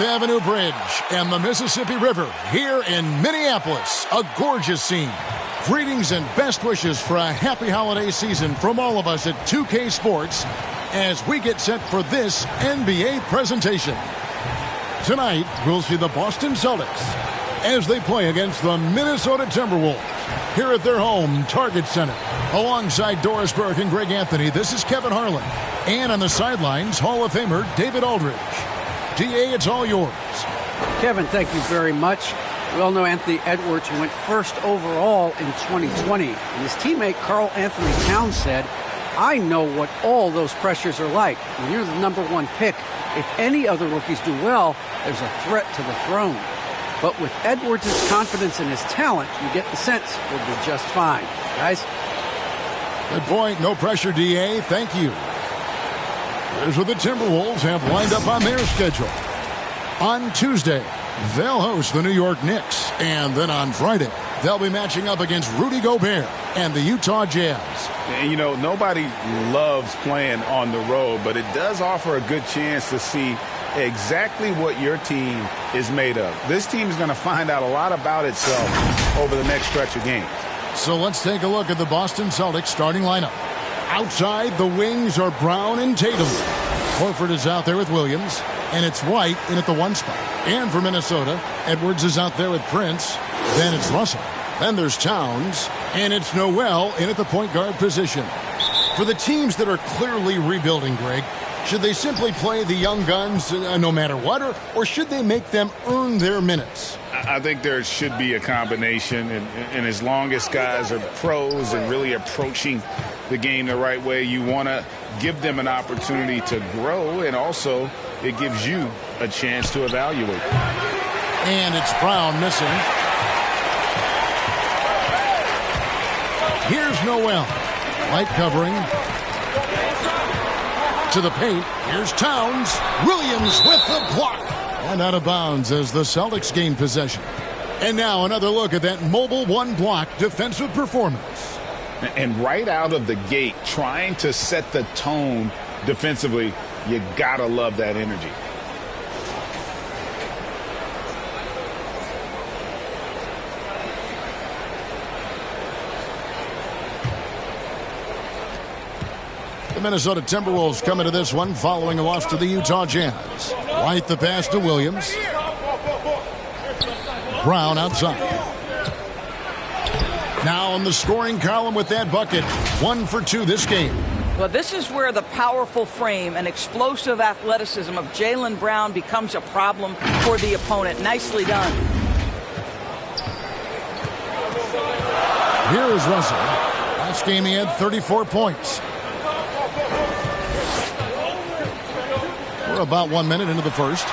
Avenue Bridge and the Mississippi River here in Minneapolis. A gorgeous scene. Greetings and best wishes for a happy holiday season from all of us at 2K Sports as we get set for this NBA presentation. Tonight, we'll see the Boston Celtics as they play against the Minnesota Timberwolves here at their home, Target Center. Alongside Doris Burke and Greg Anthony, this is Kevin Harlan. And on the sidelines, Hall of Famer David Aldridge. DA, it's all yours. Kevin, thank you very much. We all know Anthony Edwards went first overall in 2020. And his teammate Karl Anthony Towns said, I know what all those pressures are like. When you're the #1 pick, if any other rookies do well, there's a threat to the throne. But with Edwards' confidence in his talent, you get the sense he'll be just fine. Guys? Good point. No pressure, DA. Thank you. Here's what the Timberwolves have lined up on their schedule. On Tuesday, they'll host the New York Knicks. And then on Friday, they'll be matching up against Rudy Gobert and the Utah Jazz. And, you know, nobody loves playing on the road, but it does offer a good chance to see exactly what your team is made of. This team is going to find out a lot about itself over the next stretch of games. So let's take a look at the Boston Celtics starting lineup. Outside, the wings are Brown and Tatum. Horford is out there with Williams, and it's White in at the 1 spot. And for Minnesota, Edwards is out there with Prince. Then it's Russell. Then there's Towns, and it's Noel in at the point guard position. For the teams that are clearly rebuilding, Greg, should they simply play the young guns no matter what, or should they make them earn their minutes? I think there should be a combination, and as long as guys are pros and really approaching the game the right way, you want to give them an opportunity to grow, and also it gives you a chance to evaluate. And it's Brown missing. Here's Noel. Light covering. To the paint. Here's Towns. Williams with the block. And out of bounds as the Celtics gain possession. And now another look at that mobile 1-block defensive performance. And right out of the gate, trying to set the tone defensively, you gotta love that energy. The Minnesota Timberwolves coming to this one following a loss to the Utah Jazz. White the pass to Williams. Brown outside. Now on the scoring column with that bucket. 1 for 2 this game. Well, this is where the powerful frame and explosive athleticism of Jaylen Brown becomes a problem for the opponent. Nicely done. Here is Russell. Last game he had 34 points. We're about 1 minute into the first.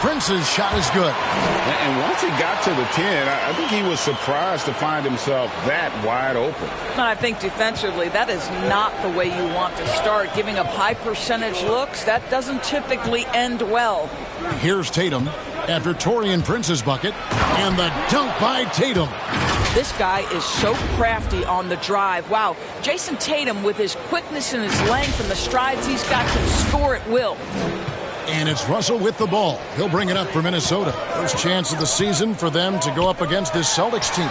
Prince's shot is good. And once he got to the 10, I think he was surprised to find himself that wide open. I think defensively, that is not the way you want to start. Giving up high percentage looks, that doesn't typically end well. Here's Tatum after Taurean Prince's bucket. And the dunk by Tatum. This guy is so crafty on the drive. Wow, Jason Tatum with his quickness and his length and the strides he's got can score at will. And it's Russell with the ball. He'll bring it up for Minnesota. First chance of the season for them to go up against this Celtics team.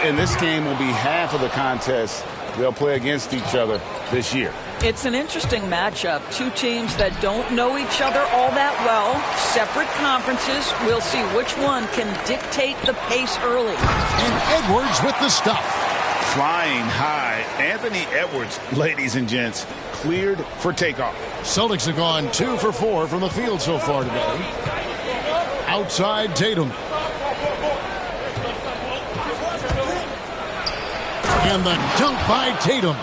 And this game will be half of the contest they'll play against each other this year. It's an interesting matchup. Two teams that don't know each other all that well. Separate conferences. We'll see which one can dictate the pace early. And Edwards with the stuff. Flying high. Anthony Edwards, ladies and gents, cleared for takeoff. Celtics have gone 2 for 4 from the field so far today. Outside Tatum. And the dunk by Tatum.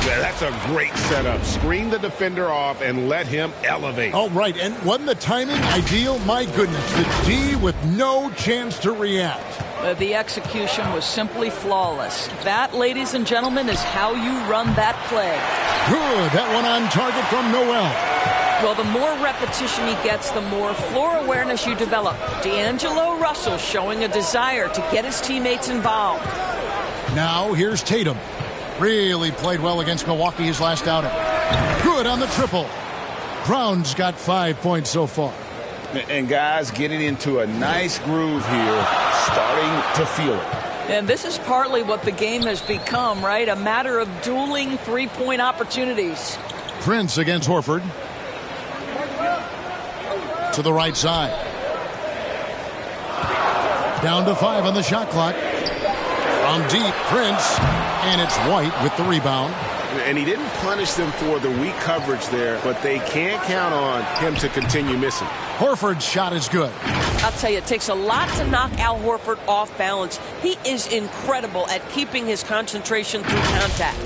Yeah, that's a great setup. Screen the defender off and let him elevate. Oh, right. And wasn't the timing ideal? My goodness. The D with no chance to react. The execution was simply flawless. That, ladies and gentlemen, is how you run that play. Good. That one on target from Noel. Well, the more repetition he gets, the more floor awareness you develop. D'Angelo Russell showing a desire to get his teammates involved. Now here's Tatum. Really played well against Milwaukee his last outing. Good on the triple. Brown's got 5 points so far. And guys getting into a nice groove here, starting to feel it. And this is partly what the game has become, right? A matter of dueling three-point opportunities. Prince against Horford. To the right side. Down to 5 on the shot clock. From deep, Prince. And it's White with the rebound. And he didn't punish them for the weak coverage there, but they can't count on him to continue missing. Horford's shot is good. I'll tell you, it takes a lot to knock Al Horford off balance. He is incredible at keeping his concentration through contact.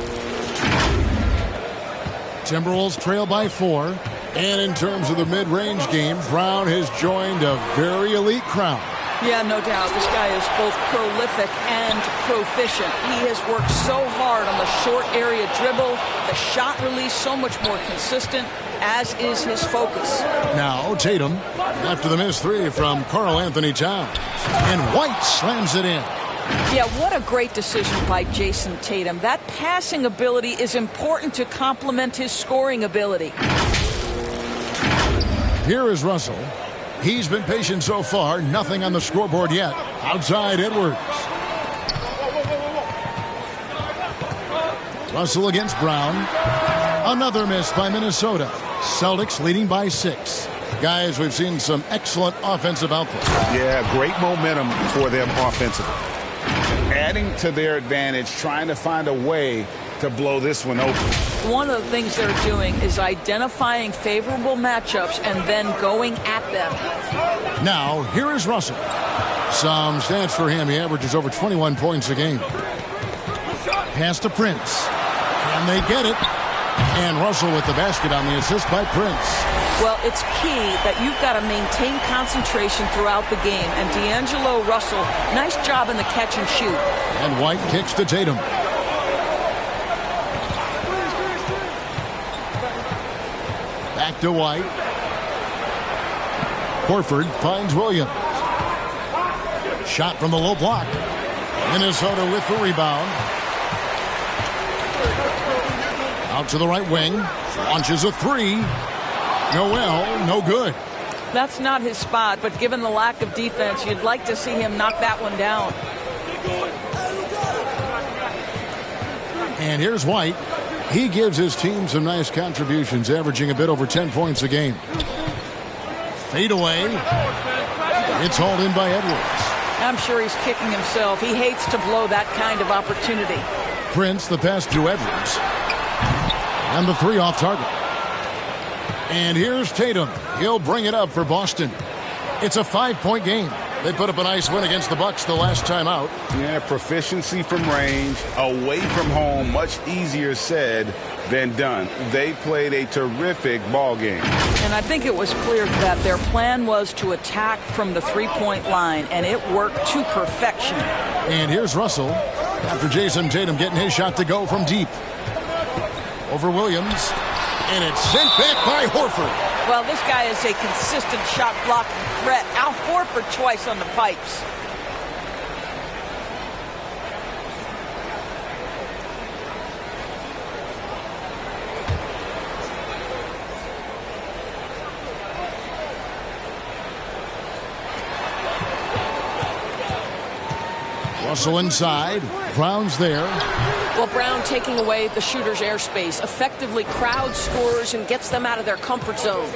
Timberwolves trail by 4. And in terms of the mid-range game, Brown has joined a very elite crowd. Yeah, no doubt. This guy is both prolific and proficient. He has worked so hard on the short area dribble, the shot release so much more consistent, as is his focus. Now Tatum, after the missed 3 from Karl Anthony Towns. And White slams it in. Yeah, what a great decision by Jason Tatum. That passing ability is important to complement his scoring ability. Here is Russell. He's been patient so far. Nothing on the scoreboard yet. Outside Edwards. Russell against Brown. Another miss by Minnesota. Celtics leading by 6. Guys, we've seen some excellent offensive output. Yeah, great momentum for them offensively. Adding to their advantage, trying to find a way to blow this one open. One of the things they're doing is identifying favorable matchups and then going at them. Now, here is Russell. Some stats for him. He averages over 21 points a game. Pass to Prince. Can they get it? And Russell with the basket on the assist by Prince. Well, it's key that you've got to maintain concentration throughout the game. And D'Angelo Russell, nice job in the catch and shoot. And White kicks to Tatum. Back to White. Horford finds Williams. Shot from the low block. Minnesota with the rebound. Out to the right wing. Launches a 3. Noel, no good. That's not his spot, but given the lack of defense, you'd like to see him knock that one down. And here's White. He gives his team some nice contributions, averaging a bit over 10 points a game. Fade away. It's hauled in by Edwards. I'm sure he's kicking himself. He hates to blow that kind of opportunity. Prince, the pass to Edwards. And the 3 off target. And here's Tatum. He'll bring it up for Boston. It's a 5-point game. They put up a nice win against the Bucks the last time out. Yeah, proficiency from range, away from home, much easier said than done. They played a terrific ball game. And I think it was clear that their plan was to attack from the three-point line, and it worked to perfection. And here's Russell after Jason Tatum getting his shot to go from deep. Over Williams. And it's sent back by Horford. Well, this guy is a consistent shot blocking threat. Al Horford twice on the pipes. Russell inside. Brown's there. Well, Brown taking away the shooter's airspace, effectively crowds scorers and gets them out of their comfort zone.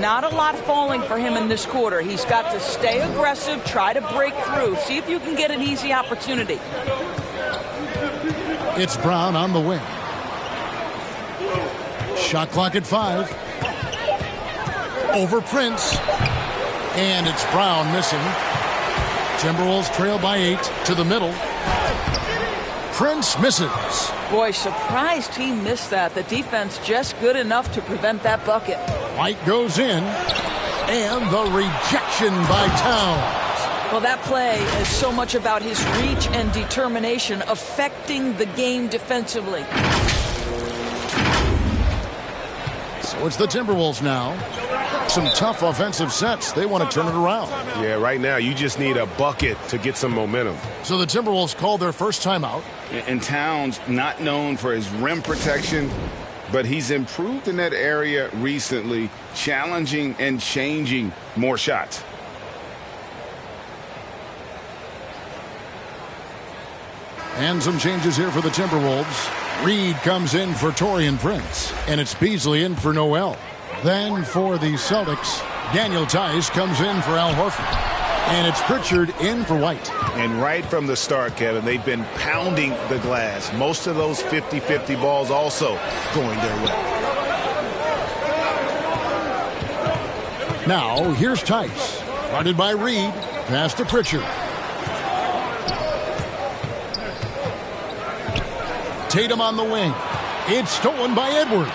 Not a lot falling for him in this quarter. He's got to stay aggressive, try to break through, see if you can get an easy opportunity. It's Brown on the wing. Shot clock at 5. Over Prince. And it's Brown missing. Timberwolves trail by 8 to the middle. Prince misses. Boy, surprised he missed that. The defense just good enough to prevent that bucket. White goes in. And the rejection by Towns. Well, that play is so much about his reach and determination affecting the game defensively. So it's the Timberwolves now. Some tough offensive sets. They want to turn it around. Yeah, right now you just need a bucket to get some momentum. So the Timberwolves called their first timeout. And Towns, not known for his rim protection, but he's improved in that area recently, challenging and changing more shots. And some changes here for the Timberwolves. Reed comes in for Taurean Prince, and it's Beasley in for Noel. Then for the Celtics, Daniel Tice comes in for Al Horford. And it's Pritchard in for White. And right from the start, Kevin, they've been pounding the glass. Most of those 50-50 balls also going their way. Now, here's Tice. Guarded by Reed. Pass to Pritchard. Tatum on the wing. It's stolen by Edwards.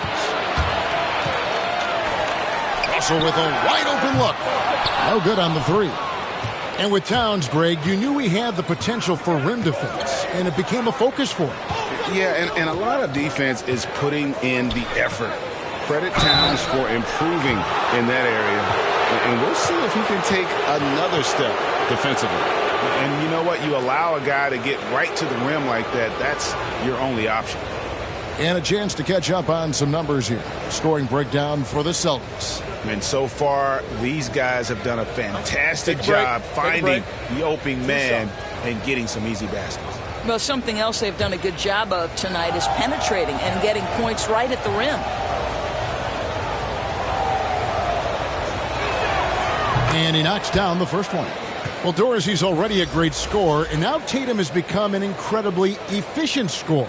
Russell with a wide open look. No good on the three. And with Towns, Greg, you knew he had the potential for rim defense, and it became a focus for him. Yeah, and a lot of defense is putting in the effort. Credit Towns for improving in that area. And we'll see if he can take another step defensively. And you know what? You allow a guy to get right to the rim like that, that's your only option. And a chance to catch up on some numbers here. Scoring breakdown for the Celtics. And so far, these guys have done a fantastic job finding the opening man and getting some easy baskets. Well, something else they've done a good job of tonight is penetrating and getting points right at the rim. And he knocks down the first one. Well, Dorsey's already a great scorer, and now Tatum has become an incredibly efficient scorer.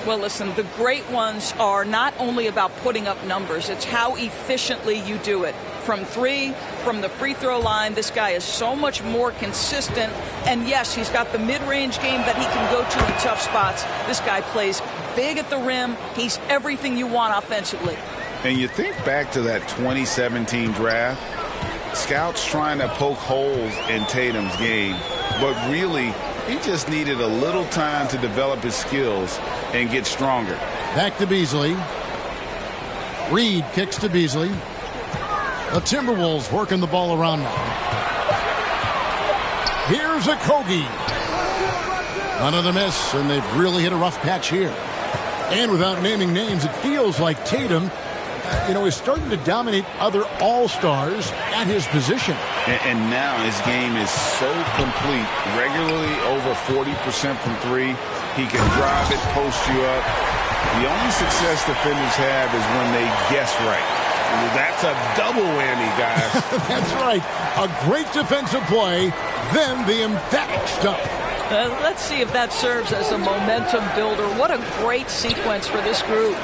Well, listen, the great ones are not only about putting up numbers, it's how efficiently you do it. From three, from the free throw line, this guy is so much more consistent. And yes, he's got the mid-range game that he can go to in tough spots. This guy plays big at the rim. He's everything you want offensively. And you think back to that 2017 draft, scouts trying to poke holes in Tatum's game, but really he just needed a little time to develop his skills and get stronger. Back to Beasley. Reed kicks to Beasley. The Timberwolves working the ball around now. Here's a Kogi. Another miss, and they've really hit a rough patch here. And without naming names, it feels like Tatum, is starting to dominate other all-stars at his position. And now his game is so complete. Regularly over 40% from three. He can drive it, post you up. The only success defenders have is when they guess right. That's a double whammy, guys. That's right. A great defensive play, then the emphatic stuff. Let's see if that serves as a momentum builder. What a great sequence for this group.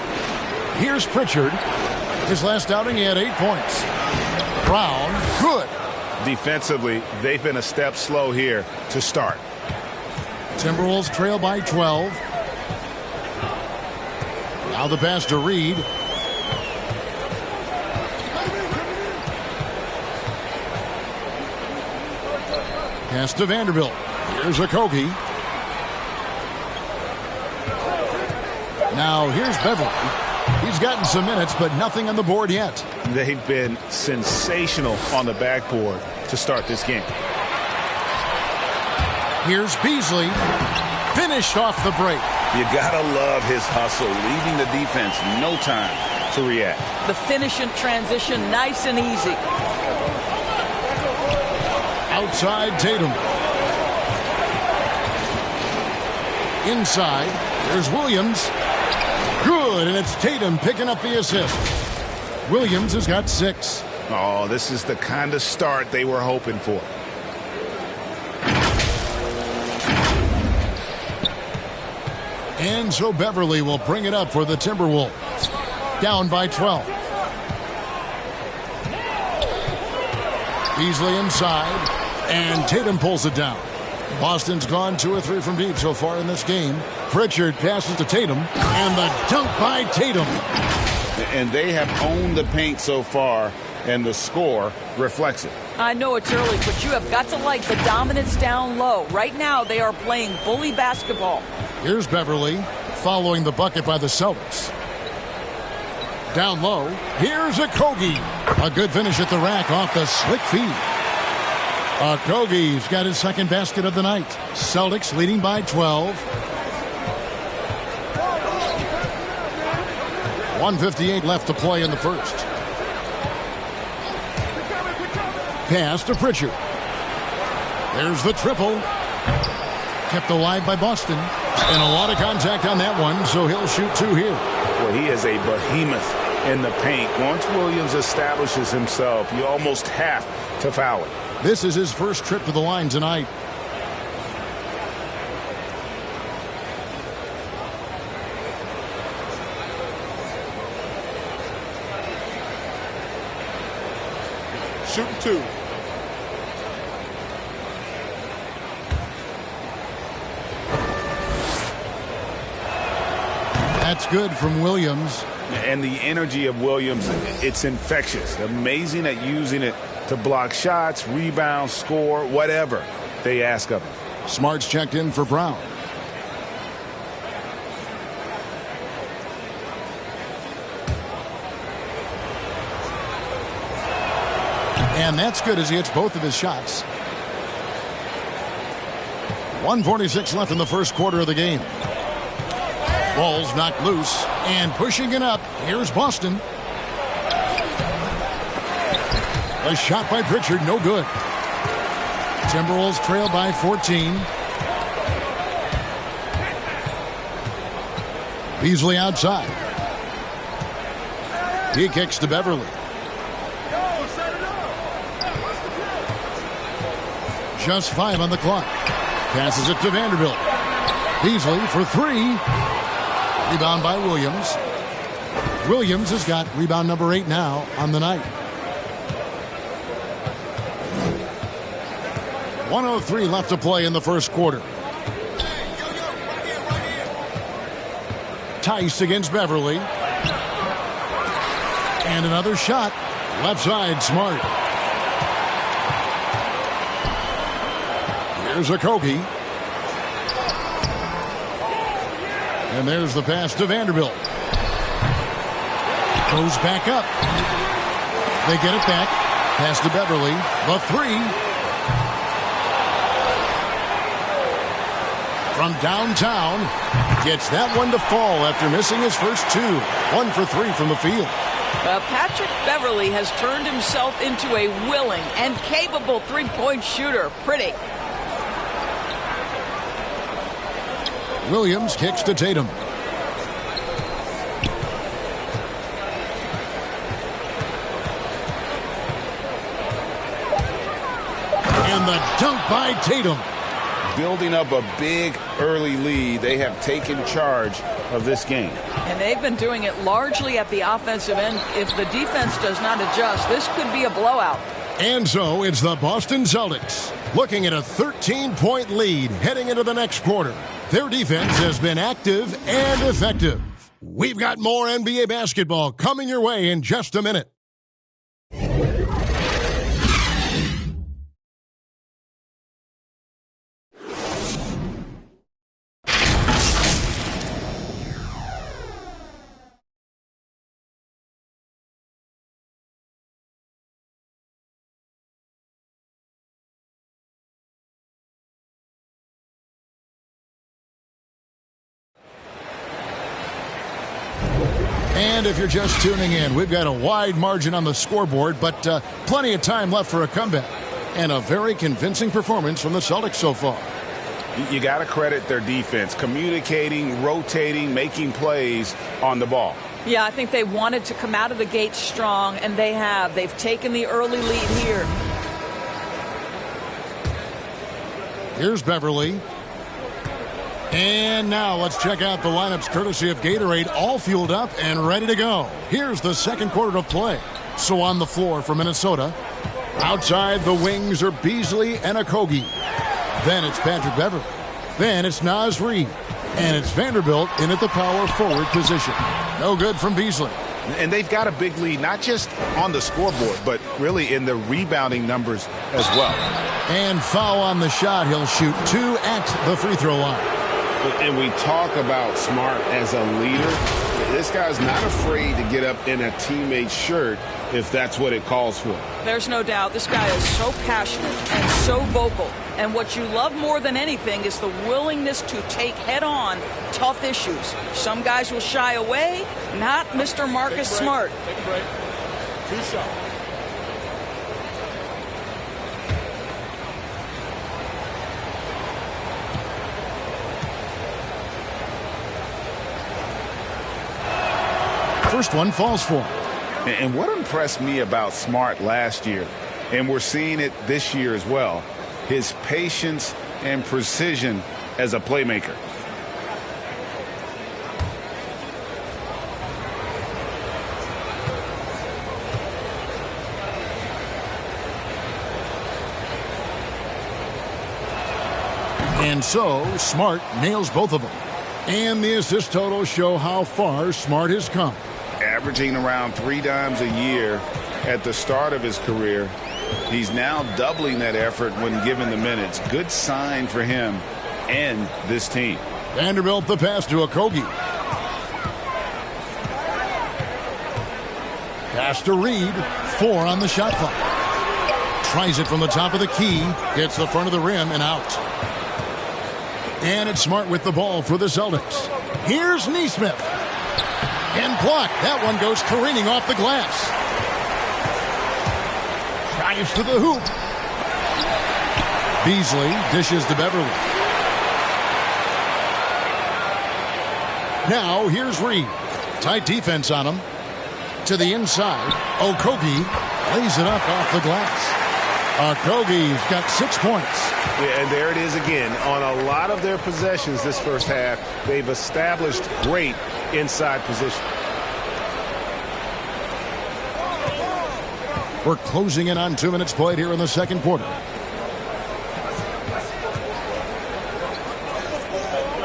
Here's Pritchard. His last outing, he had 8 points. Brown, good. Defensively, they've been a step slow here to start. Timberwolves trail by 12. Now the pass to Reed. Pass to Vanderbilt. Here's a Kogi. Now here's Beverly. He's gotten some minutes, but nothing on the board yet. They've been sensational on the backboard to start this game. Here's Beasley. Finished off the break. You gotta love his hustle, leaving the defense no time to react. The finish and transition, nice and easy. Outside Tatum. Inside, there's Williams. Good, and it's Tatum picking up the assist. Williams has got 6. Oh, this is the kind of start they were hoping for. And so Beverly will bring it up for the Timberwolves. Down by 12. Beasley inside. And Tatum pulls it down. Boston's gone 2 or 3 from deep so far in this game. Pritchard passes to Tatum. And the dunk by Tatum. And they have owned the paint so far, and the score reflects it. I know it's early, but you have got to like the dominance down low. Right now, they are playing bully basketball. Here's Beverly following the bucket by the Celtics. Down low, here's a Kogi. A good finish at the rack off the slick feed. Kogi's got his second basket of the night. Celtics leading by 12. 1:58 left to play in the first. Pass to Pritchard. There's the triple. Kept alive by Boston. And a lot of contact on that one, so he'll shoot 2 here. Well, he is a behemoth in the paint. Once Williams establishes himself, you almost have to foul it. This is his first trip to the line tonight. Shooting 2. That's good from Williams. And the energy of Williams, it's infectious. Amazing at using it to block shots, rebound, score, whatever they ask of him. Smart's checked in for Brown. And that's good as he hits both of his shots. 1:46 left in the first quarter of the game. Ball's knocked loose, and pushing it up, here's Boston. A shot by Pritchard, no good. Timberwolves trail by 14. Beasley outside. He kicks to Beverly. Just 5 on the clock. Passes it to Vanderbilt. Beasley for 3. Rebound by Williams. Williams has got rebound number 8 now on the night. 1:03 left to play in the first quarter. Tice against Beverly. And another shot. Left side, Smart. Here's Okogie. And there's the pass to Vanderbilt. Goes back up. They get it back. Pass to Beverly. The 3. From downtown. Gets that one to fall after missing his first 2. 1 for 3 from the field. Patrick Beverly has turned himself into a willing and capable three-point shooter. Pretty. Williams kicks to Tatum. And the dunk by Tatum. Building up a big early lead. They have taken charge of this game. And they've been doing it largely at the offensive end. If the defense does not adjust, this could be a blowout. And so it's the Boston Celtics looking at a 13-point lead heading into the next quarter. Their defense has been active and effective. We've got more NBA basketball coming your way in just a minute. And if you're just tuning in, we've got a wide margin on the scoreboard, but plenty of time left for a comeback. And a very convincing performance from the Celtics so far. You got to credit their defense, communicating, rotating, making plays on the ball. Yeah, I think they wanted to come out of the gate strong, and they have. They've taken the early lead here. Here's Beverly. And now let's check out the lineups courtesy of Gatorade, all fueled up and ready to go. Here's the second quarter of play. So on the floor for Minnesota. Outside the wings are Beasley and Okogie. Then it's Patrick Beverly. Then it's Naz Reid. And it's Vanderbilt in at the power forward position. No good from Beasley. And they've got a big lead, not just on the scoreboard, but really in the rebounding numbers as well. And foul on the shot. He'll shoot 2 at the free throw line. And we talk about Smart as a leader. This guy's not afraid to get up in a teammate's shirt if that's what it calls for. There's no doubt. This guy is so passionate and so vocal. And what you love more than anything is the willingness to take head-on tough issues. Some guys will shy away, not Mr. Marcus Smart. Take a break. 2 shots. First one falls for him. And what impressed me about Smart last year, and we're seeing it this year as well, his patience and precision as a playmaker. And so, Smart nails both of them. And the assist totals show how far Smart has come. Averaging around 3 dimes a year at the start of his career. He's now doubling that effort when given the minutes. Good sign for him and this team. Vanderbilt the pass to Okogie. Pass to Reed. 4 on the shot clock. Tries it from the top of the key. Hits the front of the rim and out. And it's Smart with the ball for the Celtics. Here's Nesmith. And blocked. That one goes careening off the glass. Drives to the hoop. Beasley dishes to Beverly. Now here's Reed. Tight defense on him. To the inside. Okogie lays it up off the glass. Okogie's got 6 points. Yeah, and there it is again. On a lot of their possessions this first half, they've established great inside position. We're closing in on 2 minutes played here in the second quarter.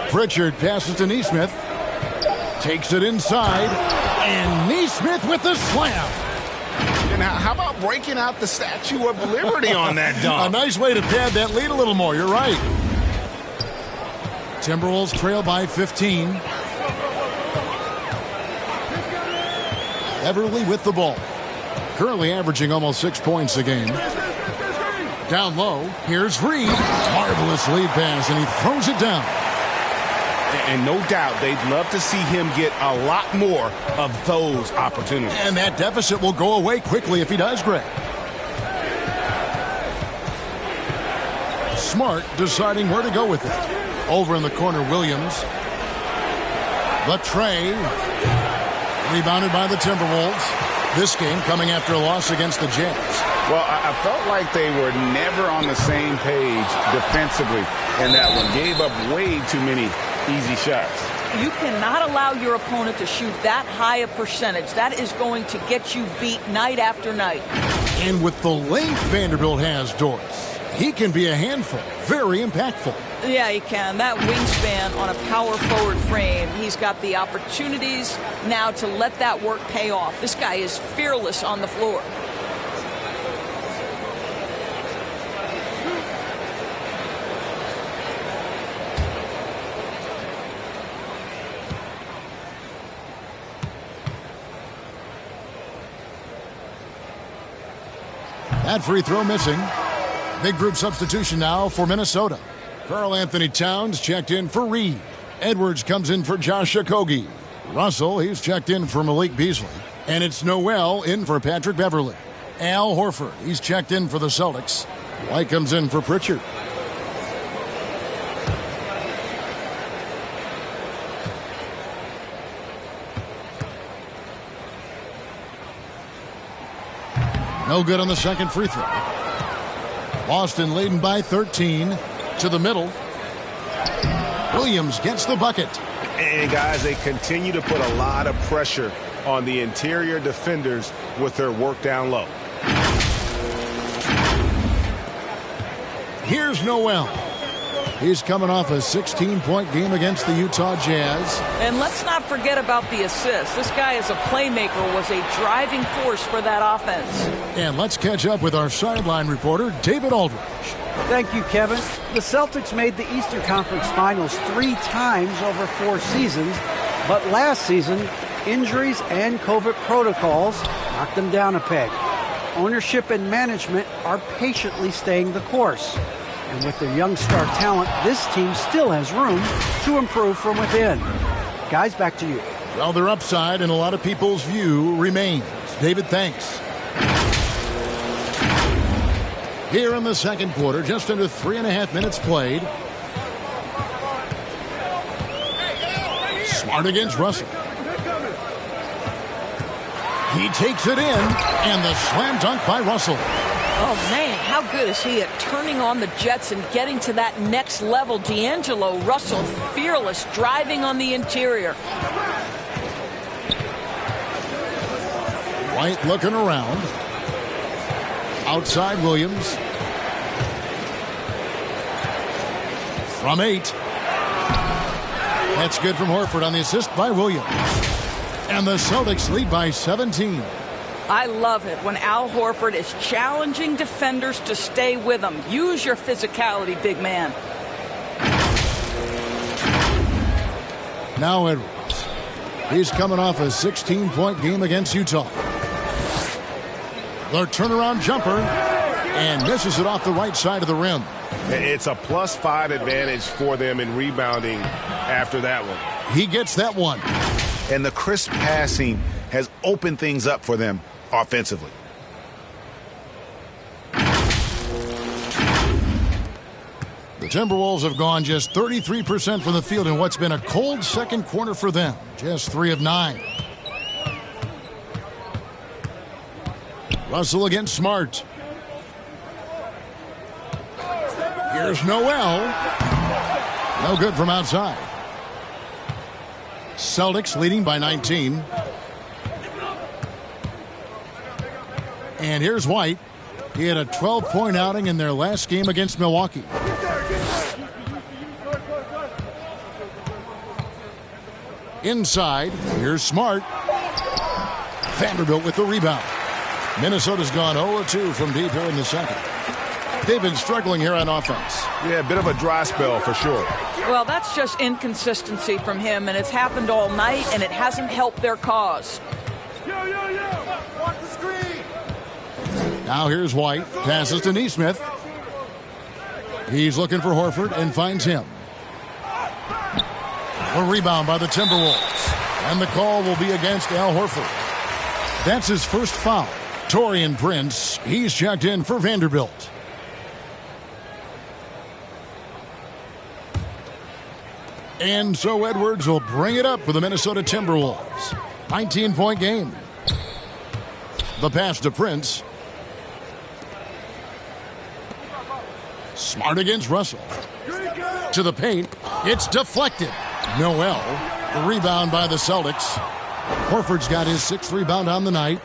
Pritchard passes to Nesmith. Takes it inside. And Nesmith with the slam. And how about breaking out the Statue of Liberty on that dunk? A nice way to pad that lead a little more. You're right. Timberwolves trail by 15. Everly with the ball. Currently averaging almost 6 points a game. Down low. Here's Reed. Marvelous lead pass, and he throws it down. And no doubt they'd love to see him get a lot more of those opportunities. And that deficit will go away quickly if he does, Greg. Smart deciding where to go with it. Over in the corner, Williams. The tray. Rebounded by the Timberwolves. This game coming after a loss against the Jazz. Well, I felt like they were never on the same page defensively in that one. Gave up way too many easy shots. You cannot allow your opponent to shoot that high a percentage. That is going to get you beat night after night. And with the length Vanderbilt has, Doris, he can be a handful. Very impactful. Yeah, he can. That wingspan on a power forward frame, he's got the opportunities now to let that work pay off. This guy is fearless on the floor. That free throw missing. Big group substitution now for Minnesota. Karl Anthony Towns checked in for Reed. Edwards comes in for Josh Okogie. Russell, he's checked in for Malik Beasley. And it's Noel in for Patrick Beverly. Al Horford, he's checked in for the Celtics. White comes in for Pritchard. No good on the second free throw. Boston leading by 13 to the middle. Williams gets the bucket. And guys, they continue to put a lot of pressure on the interior defenders with their work down low. Here's Noel. He's coming off a 16-point game against the Utah Jazz. And let's not forget about the assist. This guy is a playmaker, was a driving force for that offense. And let's catch up with our sideline reporter, David Aldridge. Thank you, Kevin. The Celtics made the Eastern Conference Finals 3 times over 4 seasons, but last season, injuries and COVID protocols knocked them down a peg. Ownership and management are patiently staying the course. And with their young star talent, this team still has room to improve from within. Guys, back to you. Well, their upside, in a lot of people's view, remains. David, thanks. Here in the second quarter, just under 3.5 minutes played. Smart against Russell. He takes it in, and the slam dunk by Russell. Oh, man, how good is he at turning on the Jets and getting to that next level? D'Angelo Russell, fearless, driving on the interior. White looking around. Outside Williams. From 8. That's good from Horford on the assist by Williams. And the Celtics lead by 17. I love it when Al Horford is challenging defenders to stay with him. Use your physicality, big man. Now Edwards. He's coming off a 16-point game against Utah. The turnaround jumper, and misses it off the right side of the rim. It's a +5 advantage for them in rebounding after that one. He gets that one. And the crisp passing has opened things up for them offensively. The Timberwolves have gone just 33% from the field in what's been a cold second quarter for them. Just 3 of 9. Russell against Smart. Here's Noel. No good from outside. Celtics leading by 19. And here's White. He had a 12-point outing in their last game against Milwaukee. Inside, here's Smart. Vanderbilt with the rebound. Minnesota's gone 0-2 from deep here in the second. They've been struggling here on offense. Yeah, a bit of a dry spell for sure. Well, that's just inconsistency from him, and it's happened all night, and it hasn't helped their cause. Watch the screen. Now here's White. Passes to Nesmith. He's looking for Horford and finds him. A rebound by the Timberwolves. And the call will be against Al Horford. That's his first foul. Taurean Prince, he's checked in for Vanderbilt. And so Edwards will bring it up for the Minnesota Timberwolves. 19-point game. The pass to Prince. Smart against Russell. To the paint. It's deflected. Noel. The rebound by the Celtics. Horford's got his 6th rebound on the night.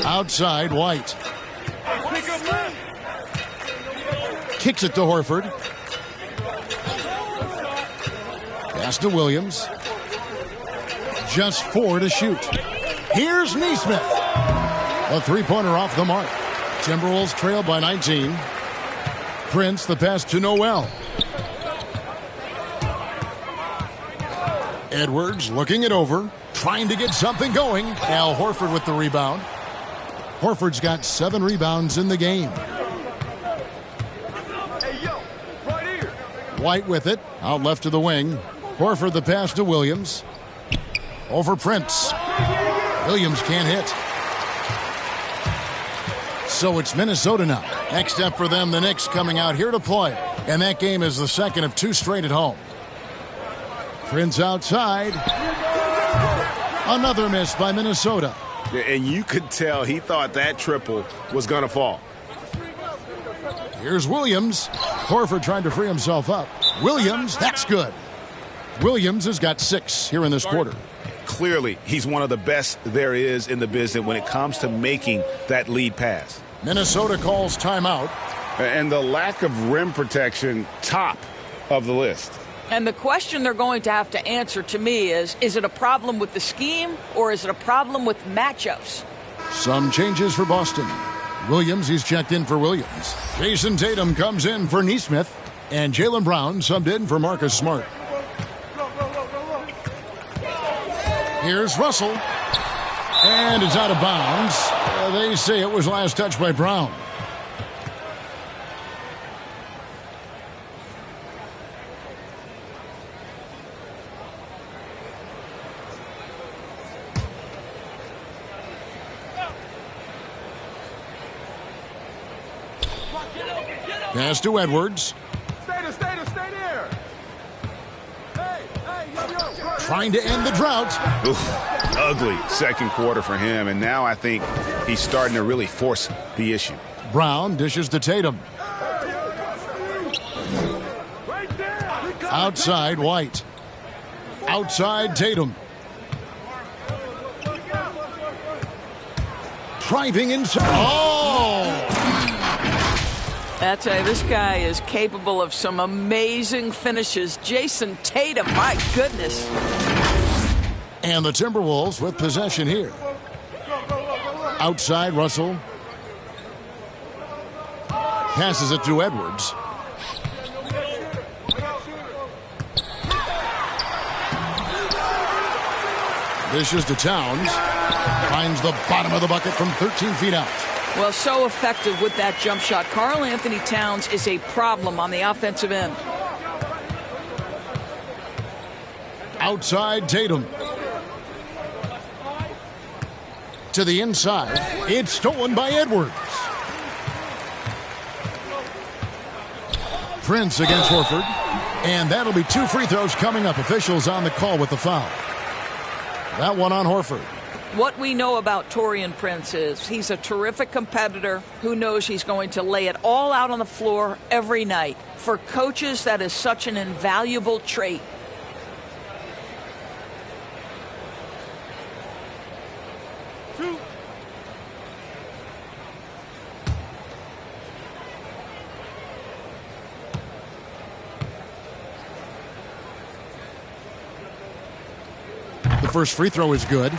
Outside, White. Kicks it to Horford. Pass to Williams. Just 4 to shoot. Here's Nesmith. A 3-pointer off the mark. Timberwolves trail by 19. Prince, the pass to Noel. Edwards looking it over, trying to get something going. Al Horford with the rebound. Horford's got 7 rebounds in the game. White with it, out left to the wing. Horford the pass to Williams. Over Prince. Williams can't hit. So it's Minnesota now. Next up for them, the Knicks coming out here to play. And that game is the second of 2 straight at home. Prince outside. Another miss by Minnesota. And you could tell he thought that triple was going to fall. Here's Williams. Horford trying to free himself up. Williams, that's good. Williams has got 6 here in this quarter. Clearly, he's one of the best there is in the business when it comes to making that lead pass. Minnesota calls timeout. And the lack of rim protection, top of the list. And the question they're going to have to answer to me is it a problem with the scheme or is it a problem with matchups? Some changes for Boston. Williams, he's checked in for Williams. Jason Tatum comes in for Nesmith. And Jaylen Brown subbed in for Marcus Smart. Here's Russell. And it's out of bounds. They say it was last touched by Brown. Pass to Edwards. Stay there. Trying to end the drought. Oof, ugly second quarter for him, and now I think he's starting to really force the issue. Brown dishes to Tatum. Outside White. Outside Tatum. Driving inside. Oh! I tell you, this guy is capable of some amazing finishes. Jason Tatum, my goodness. And the Timberwolves with possession here. Outside Russell. Passes it to Edwards. Dishes to Towns. Finds the bottom of the bucket from 13 feet out. Well, so effective with that jump shot. Karl Anthony Towns is a problem on the offensive end. Outside Tatum. To the inside. It's stolen by Edwards. Prince against Horford. And that'll be 2 free throws coming up. Officials on the call with the foul. That one on Horford. What we know about Taurean Prince is he's a terrific competitor who knows he's going to lay it all out on the floor every night. For coaches, that is such an invaluable trait. The first free throw is good.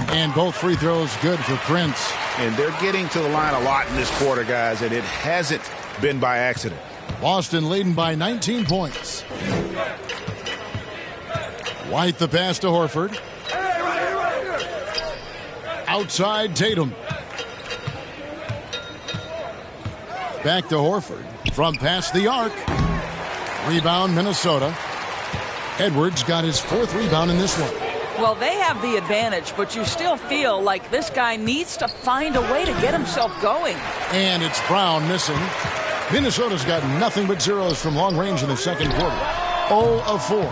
And both free throws good for Prince. And they're getting to the line a lot in this quarter, guys, and it hasn't been by accident. Boston leading by 19 points. White the pass to Horford. Outside Tatum. Back to Horford. From past the arc. Rebound Minnesota. Edwards got his 4th rebound in this one. Well, they have the advantage, but you still feel like this guy needs to find a way to get himself going. And it's Brown missing. Minnesota's got nothing but zeros from long range in the second quarter. 0 of 4.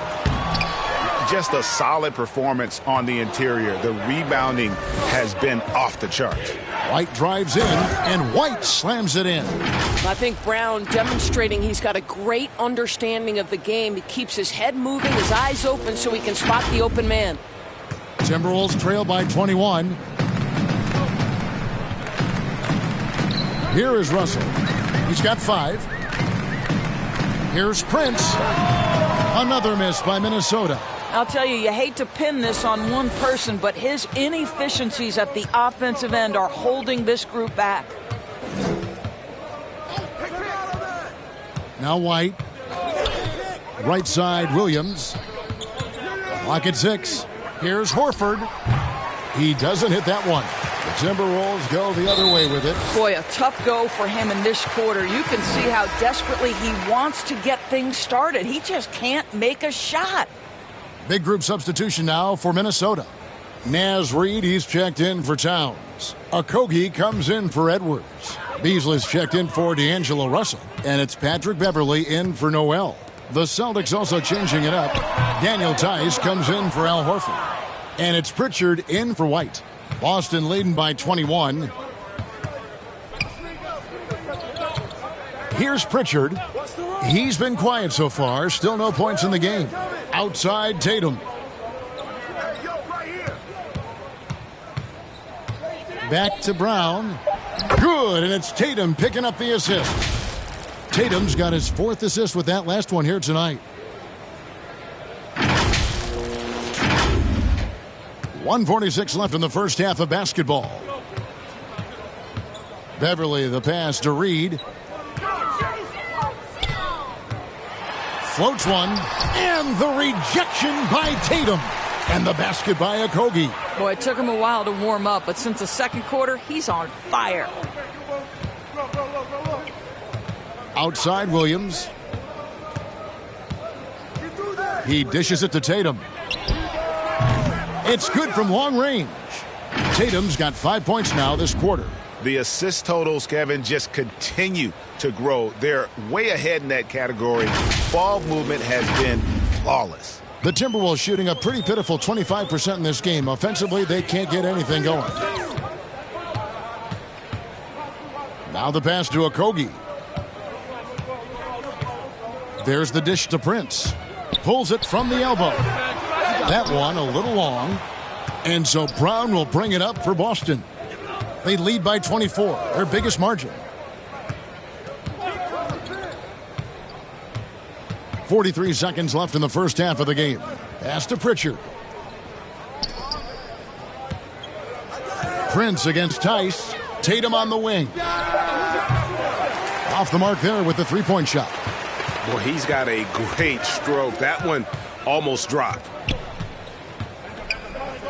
Just a solid performance on the interior. The rebounding has been off the charts. White drives in, and White slams it in. I think Brown demonstrating he's got a great understanding of the game. He keeps his head moving, his eyes open so he can spot the open man. Timberwolves trail by 21. Here is Russell. He's got 5. Here's Prince. Another miss by Minnesota. I'll tell you, you hate to pin this on one person, but his inefficiencies at the offensive end are holding this group back. Now White. Right side, Williams. Clock at 6. Here's Horford. He doesn't hit that one. The Timberwolves go the other way with it. Boy, a tough go for him in this quarter. You can see how desperately he wants to get things started. He just can't make a shot. Big group substitution now for Minnesota. Naz Reid, he's checked in for Towns. Okogie comes in for Edwards. Beasley's checked in for D'Angelo Russell. And it's Patrick Beverley in for Noel. The Celtics also changing it up. Daniel Tice comes in for Al Horford. And it's Pritchard in for White. Boston leading by 21. Here's Pritchard. He's been quiet so far. Still no points in the game. Outside Tatum. Back to Brown. Good, and it's Tatum picking up the assist. Tatum's got his 4th assist with that last one here tonight. 1:46 left in the first half of basketball. Beverly, the pass to Reed. Floats one, and the rejection by Tatum. And the basket by Okogie. Boy, it took him a while to warm up, but since the second quarter, he's on fire. Outside Williams. He dishes it to Tatum. It's good from long range. Tatum's got 5 points now this quarter. The assist totals, Kevin, just continue to grow. They're way ahead in that category. Ball movement has been flawless. The Timberwolves shooting a pretty pitiful 25% in this game. Offensively, they can't get anything going. Now the pass to Okogie. There's the dish to Prince. Pulls it from the elbow. That one a little long. And so Brown will bring it up for Boston. They lead by 24, their biggest margin. 43 seconds left in the first half of the game. Pass to Pritchard. Prince against Tice. Tatum on the wing. Off the mark there with the three-point shot. Boy, he's got a great stroke. That one almost dropped.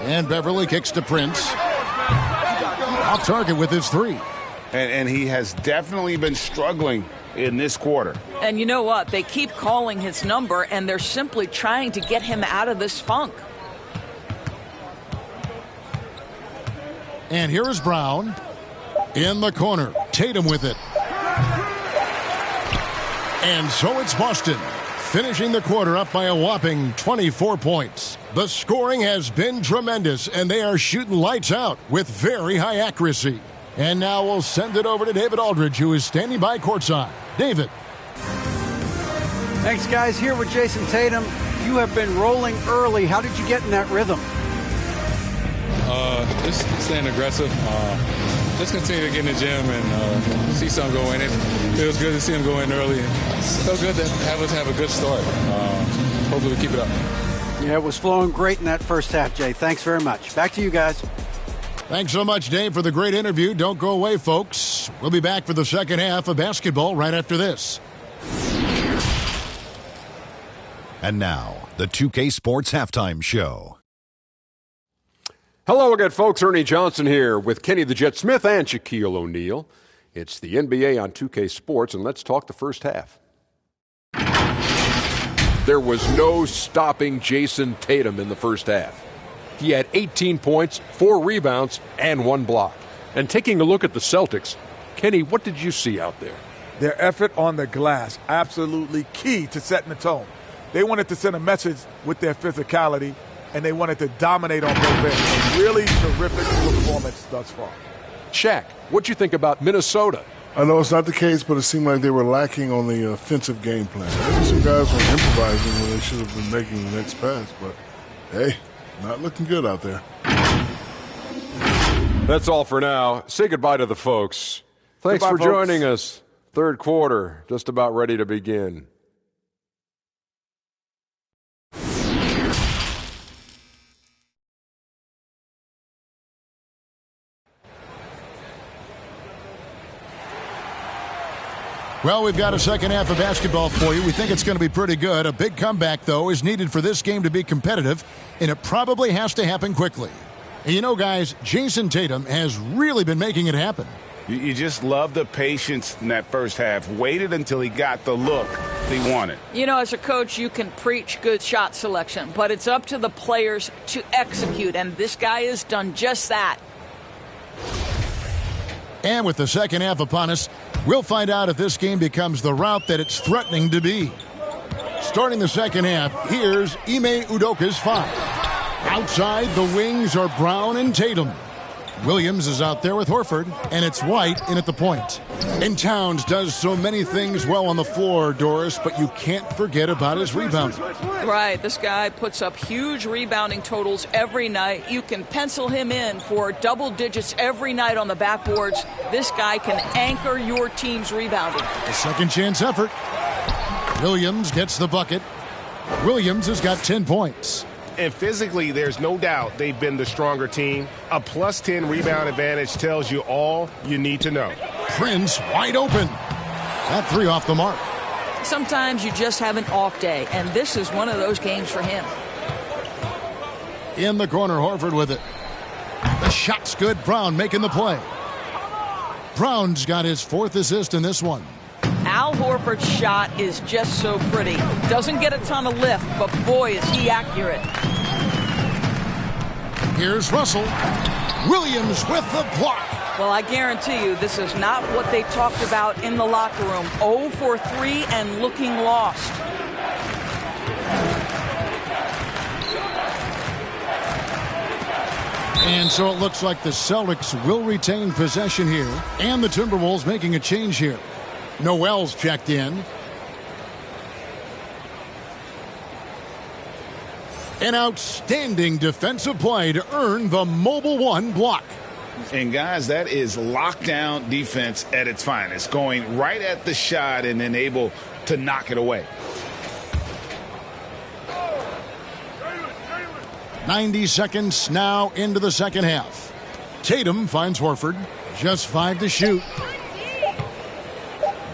And Beverly kicks to Prince. Off target with his three. And he has definitely been struggling in this quarter. And you know what? They keep calling his number, and they're simply trying to get him out of this funk. And here is Brown in the corner. Tatum with it. And so it's Boston, finishing the quarter up by a whopping 24 points. The scoring has been tremendous, and they are shooting lights out with very high accuracy. And now we'll send it over to David Aldridge, who is standing by courtside. David. Thanks, guys. Here with Jason Tatum. You have been rolling early. How did you get in that rhythm? Just staying aggressive. Just continue to get in the gym and see something go in. It feels good to see him go in early. It feels good to have us have a good start. Hopefully we keep it up. Yeah, it was flowing great in that first half, Jay. Thanks very much. Back to you guys. Thanks so much, Dave, for the great interview. Don't go away, folks. We'll be back for the second half of basketball right after this. And now, the 2K Sports Halftime Show. Hello again, folks. Ernie Johnson here with Kenny the Jet Smith and Shaquille O'Neal. It's the NBA on 2K Sports, and let's talk the first half. There was no stopping Jason Tatum in the first half. He had 18 points, 4 rebounds, and 1 block. And taking a look at the Celtics, Kenny, what did you see out there? Their effort on the glass, absolutely key to setting the tone. They wanted to send a message with their physicality, and they wanted to dominate on both ends. A really terrific performance thus far. Shaq, what'd you think about Minnesota? I know it's not the case, but it seemed like they were lacking on the offensive game plan. Maybe some guys were improvising when they should have been making the next pass, but hey, not looking good out there. That's all for now. Say goodbye to the folks. Thanks for joining us. Third quarter, just about ready to begin. Well, we've got a second half of basketball for you. We think it's going to be pretty good. A big comeback, though, is needed for this game to be competitive, and it probably has to happen quickly. And you know, guys, Jason Tatum has really been making it happen. You just love the patience in that first half. Waited until he got the look he wanted. You know, as a coach, you can preach good shot selection, but it's up to the players to execute, and this guy has done just that. And with the second half upon us, we'll find out if this game becomes the route that it's threatening to be. Starting the second half, here's Ime Udoka's 5. Outside, the wings are Brown and Tatum. Williams is out there with Horford, and it's White in at the point. And Towns does so many things well on the floor, Doris, but you can't forget about his rebounding. Right, this guy puts up huge rebounding totals every night. You can pencil him in for double digits every night on the backboards. This guy can anchor your team's rebounding. A second chance effort. Williams gets the bucket. Williams has got 10 points. And physically, there's no doubt they've been the stronger team. A plus 10 rebound advantage tells you all you need to know. Prince wide open. That three off the mark. Sometimes you just have an off day, and this is one of those games for him. In the corner, Horford with it. The shot's good. Brown making the play. Brown's got his 4th assist in this one. Al Horford's shot is just so pretty. Doesn't get a ton of lift, but boy, is he accurate. Here's Russell. Williams with the block. Well, I guarantee you this is not what they talked about in the locker room. 0 for 3 and looking lost. And so it looks like the Celtics will retain possession here, and the Timberwolves making a change here. Noel's checked in. An outstanding defensive play to earn the mobile 1 block. And, guys, that is lockdown defense at its finest, going right at the shot and then able to knock it away. 90 seconds now into the second half. Tatum finds Horford. Just 5 to shoot.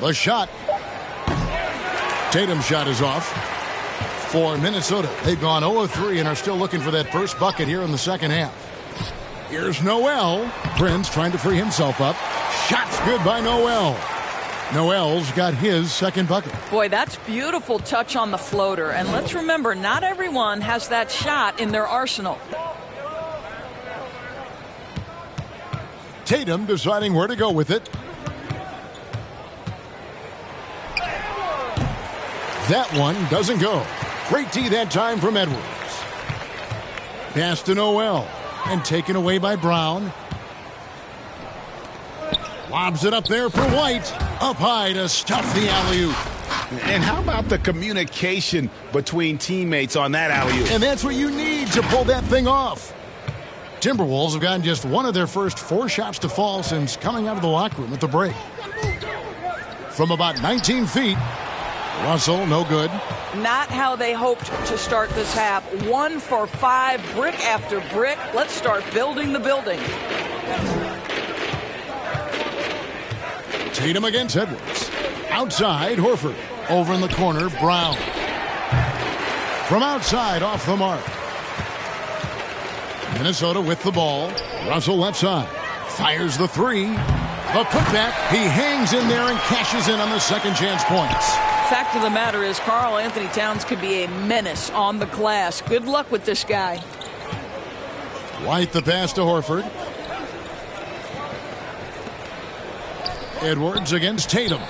The shot. Tatum's shot is off. For Minnesota, they've gone 0 of 3 and are still looking for that first bucket here in the second half. Here's Noel. Prince trying to free himself up. Shot's good by Noel. Noel's got his second bucket. Boy, that's beautiful touch on the floater. And let's remember, not everyone has that shot in their arsenal. Tatum deciding where to go with it. That one doesn't go. Great D that time from Edwards. Pass to Noel. And taken away by Brown. Lobs it up there for White. Up high to stuff the alley-oop. And how about the communication between teammates on that alley-oop? And that's what you need to pull that thing off. Timberwolves have gotten just one of their first 4 shots to fall since coming out of the locker room at the break. From about 19 feet, Russell, no good. Not how they hoped to start this half. 1 for 5, brick after brick. Let's start building the building. Tatum against Edwards. Outside, Horford. Over in the corner, Brown. From outside, off the mark. Minnesota with the ball. Russell left side. Fires the 3. The putback. He hangs in there and cashes in on the second chance points. Fact of the matter is, Karl Anthony Towns could be a menace on the glass. Good luck with this guy. White the pass to Horford. Edwards against Tatum.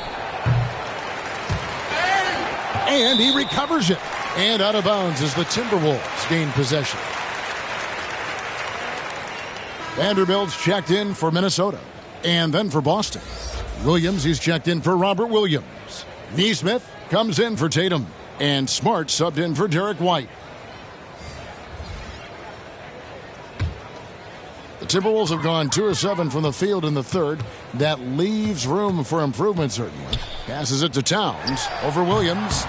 And he recovers it. And out of bounds as the Timberwolves gain possession. Vanderbilt's checked in for Minnesota. And then for Boston. Williams, he's checked in for Robert Williams. Neesmith comes in for Tatum. And Smart subbed in for Derek White. The Timberwolves have gone 2 of 7 from the field in the third. That leaves room for improvement, certainly. Passes it to Towns over Williams.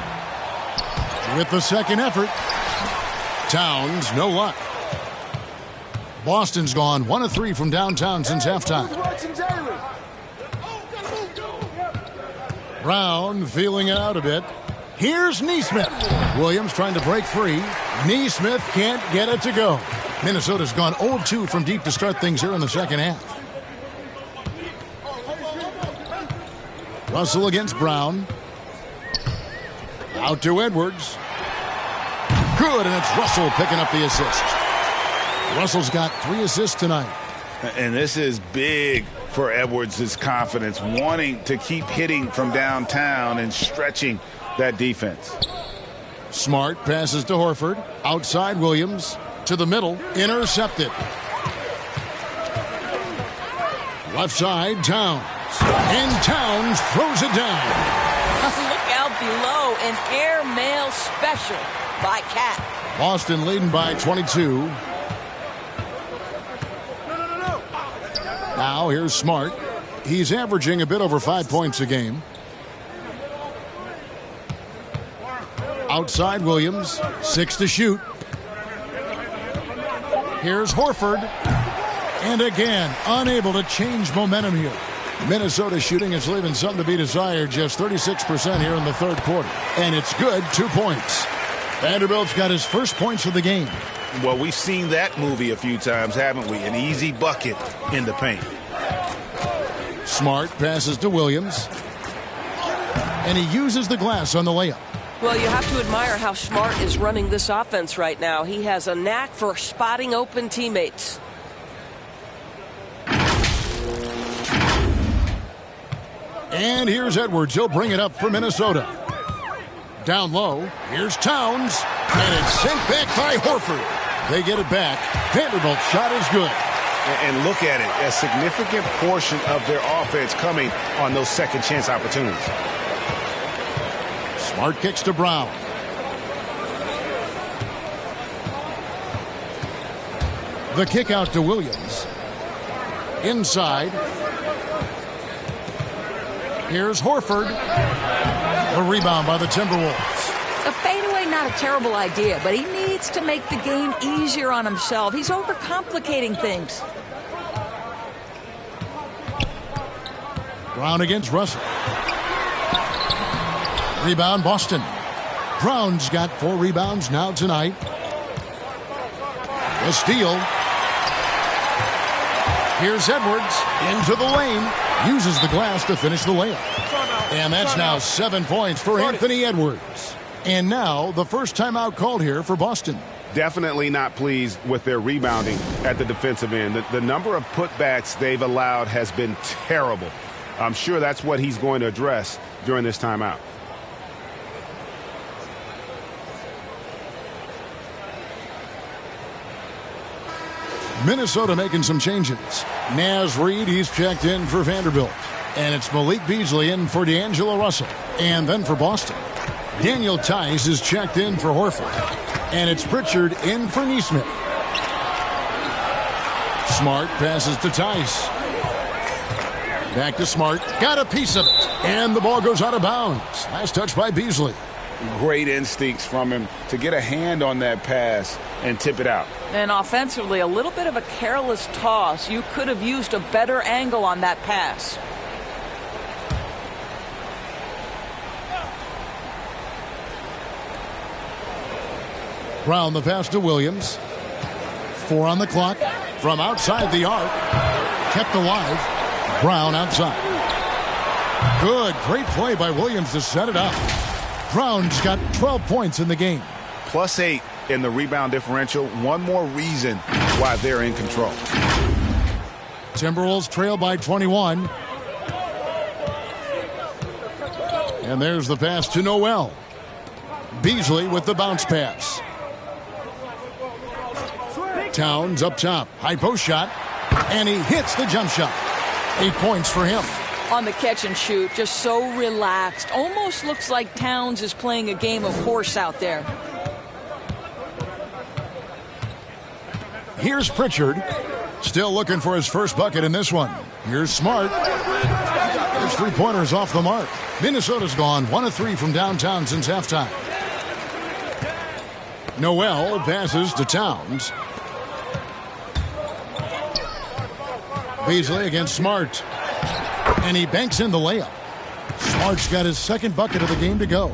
With the second effort. Towns, no luck. Boston's gone 1 of 3 from downtown since halftime. Brown feeling it out a bit. Here's Neesmith. Williams trying to break free. Neesmith can't get it to go. Minnesota's gone 0-2 from deep to start things here in the second half. Russell against Brown. Out to Edwards. Good, and it's Russell picking up the assist. Russell's got 3 assists tonight. And this is big for Edwards' confidence, wanting to keep hitting from downtown and stretching that defense. Smart passes to Horford. Outside Williams. To the middle. Intercepted. Left side, Towns. And Towns throws it down. Look out below. An airmail special by Cat. Boston leading by 22. Now here's Smart. He's averaging a bit over 5 points a game. Outside Williams. 6 to shoot. Here's Horford. And again, unable to change momentum here. Minnesota shooting is leaving something to be desired. Just 36% here in the third quarter. And it's good. 2 points. Vanderbilt's got his first points of the game. Well, we've seen that movie a few times, haven't we? An easy bucket in the paint. Smart passes to Williams. And he uses the glass on the layup. Well, you have to admire how Smart is running this offense right now. He has a knack for spotting open teammates. And here's Edwards. He'll bring it up for Minnesota. Down low. Here's Towns. And it's sent back by Horford. They get it back. Vanderbilt's shot is good. And look at it. A significant portion of their offense coming on those second chance opportunities. Smart kicks to Brown. The kick out to Williams. Inside. Here's Horford. A rebound by the Timberwolves. A fadeaway, not a terrible idea, but he needs to make the game easier on himself. He's overcomplicating things. Brown against Russell. Rebound Boston. Brown's got 4 rebounds now tonight. The steal. Here's Edwards into the lane. Uses the glass to finish the layup. And that's now 7 points for Anthony Edwards. And now the first timeout called here for Boston. Definitely not pleased with their rebounding at the defensive end. The number of putbacks they've allowed has been terrible. I'm sure that's what he's going to address during this timeout. Minnesota making some changes. Naz Reid, he's checked in for Vanderbilt. And it's Malik Beasley in for D'Angelo Russell. And then for Boston, Daniel Tice is checked in for Horford. And it's Pritchard in for Nesmith. Smart passes to Tice. Back to Smart. Got a piece of it. And the ball goes out of bounds. Last touch by Beasley. Great instincts from him to get a hand on that pass and tip it out. And offensively, a little bit of a careless toss. You could have used a better angle on that pass. Brown the pass to Williams. 4 on the clock. From outside the arc. Kept alive. Brown outside. Good. Great play by Williams to set it up. Brown's got 12 points in the game. +8 in the rebound differential. One more reason why they're in control. Timberwolves trail by 21. And there's the pass to Noel. Beasley with the bounce pass. Towns up top. High post shot. And he hits the jump shot. 8 points for him. On the catch and shoot, just so relaxed. Almost looks like Towns is playing a game of horse out there. Here's Pritchard. Still looking for his first bucket in this one. Here's Smart. His 3-pointers off the mark. Minnesota's gone 1 of 3 from downtown since halftime. Noel passes to Towns. Beasley against Smart. And he banks in the layup. Smart's got his second bucket of the game to go.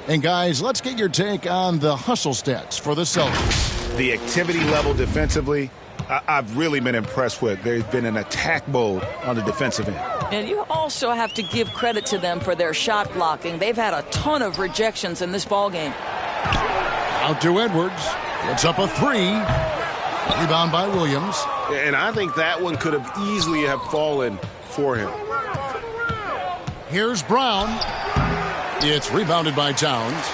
And guys, let's get your take on the hustle stats for the Celtics. The activity level defensively, I've really been impressed with. There's been an attack mode on the defensive end. And you also have to give credit to them for their shot blocking. They've had a ton of rejections in this ballgame. Out to Edwards. Puts up a 3. Rebound by Williams. And I think that one could have easily have fallen for him. Here's Brown. It's rebounded by Towns.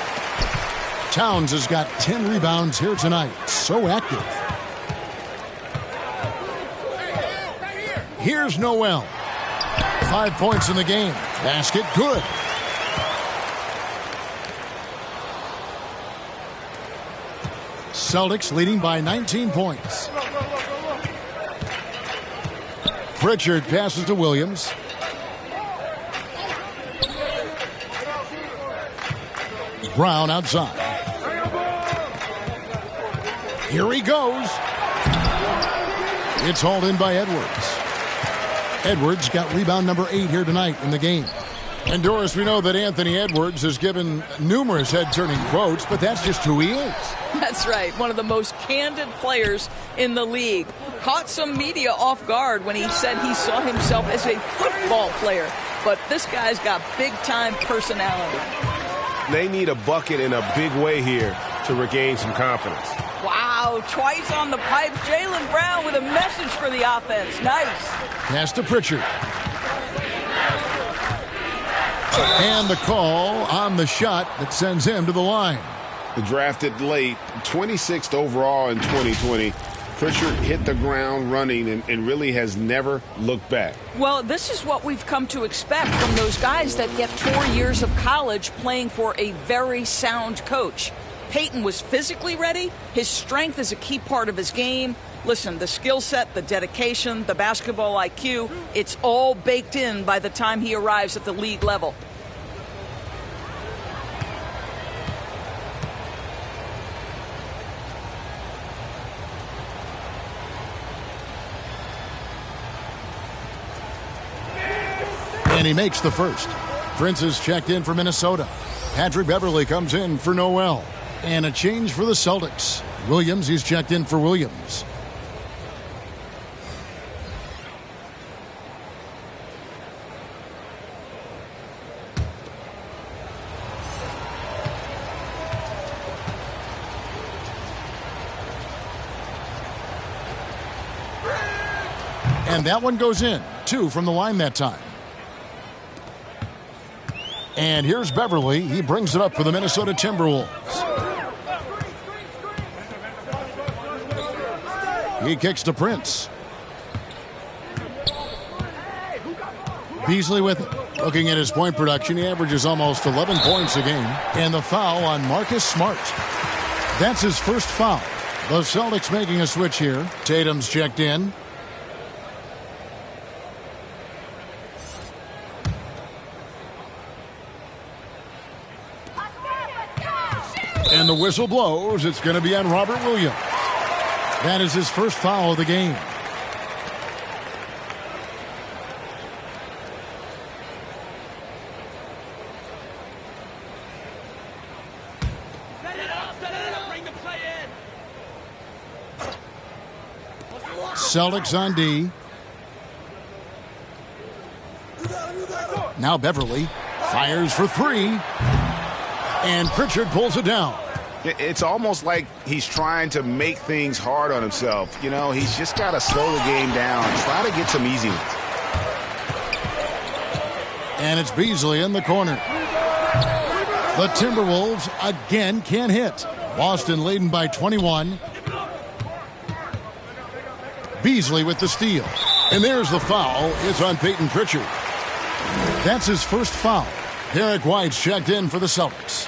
Towns has got 10 rebounds here tonight. So active. Here's Noel. 5 points in the game. Basket good. Celtics leading by 19 points. Pritchard passes to Williams. Brown outside. Here he goes. It's hauled in by Edwards. Edwards got rebound number 8 here tonight in the game. And Doris, we know that Anthony Edwards has given numerous head-turning quotes, but that's just who he is. That's right. One of the most candid players in the league. Caught some media off guard when he said he saw himself as a football player. But this guy's got big-time personality. They need a bucket in a big way here to regain some confidence. Wow, twice on the pipe. Jaylen Brown with a message for the offense. Nice. Pass to Pritchard. And the call on the shot that sends him to the line. Drafted late, 26th overall in 2020. Pritchard hit the ground running and really has never looked back. Well, this is what we've come to expect from those guys that get 4 years of college playing for a very sound coach. Peyton was physically ready. His strength is a key part of his game. Listen, the skill set, the dedication, the basketball IQ, it's all baked in by the time he arrives at the league level. And he makes the first. Prince is checked in for Minnesota. Patrick Beverley comes in for Noel. And a change for the Celtics. Williams is checked in for Williams. And that one goes in. 2 from the line that time. And here's Beverley. He brings it up for the Minnesota Timberwolves. He kicks to Prince. Beasley with it. Looking at his point production, he averages almost 11 points a game. And the foul on Marcus Smart. That's his first foul. The Celtics making a switch here. Tatum's checked in. And the whistle blows. It's going to be on Robert Williams. That is his first foul of the game. Celtics on D. Now Beverley fires for 3. And Pritchard pulls it down. It's almost like he's trying to make things hard on himself. You know, he's just got to slow the game down. Try to get some easy ones. And it's Beasley in the corner. The Timberwolves again can't hit. Boston leading by 21. Beasley with the steal. And there's the foul. It's on Peyton Pritchard. That's his first foul. Derek White's checked in for the Celtics.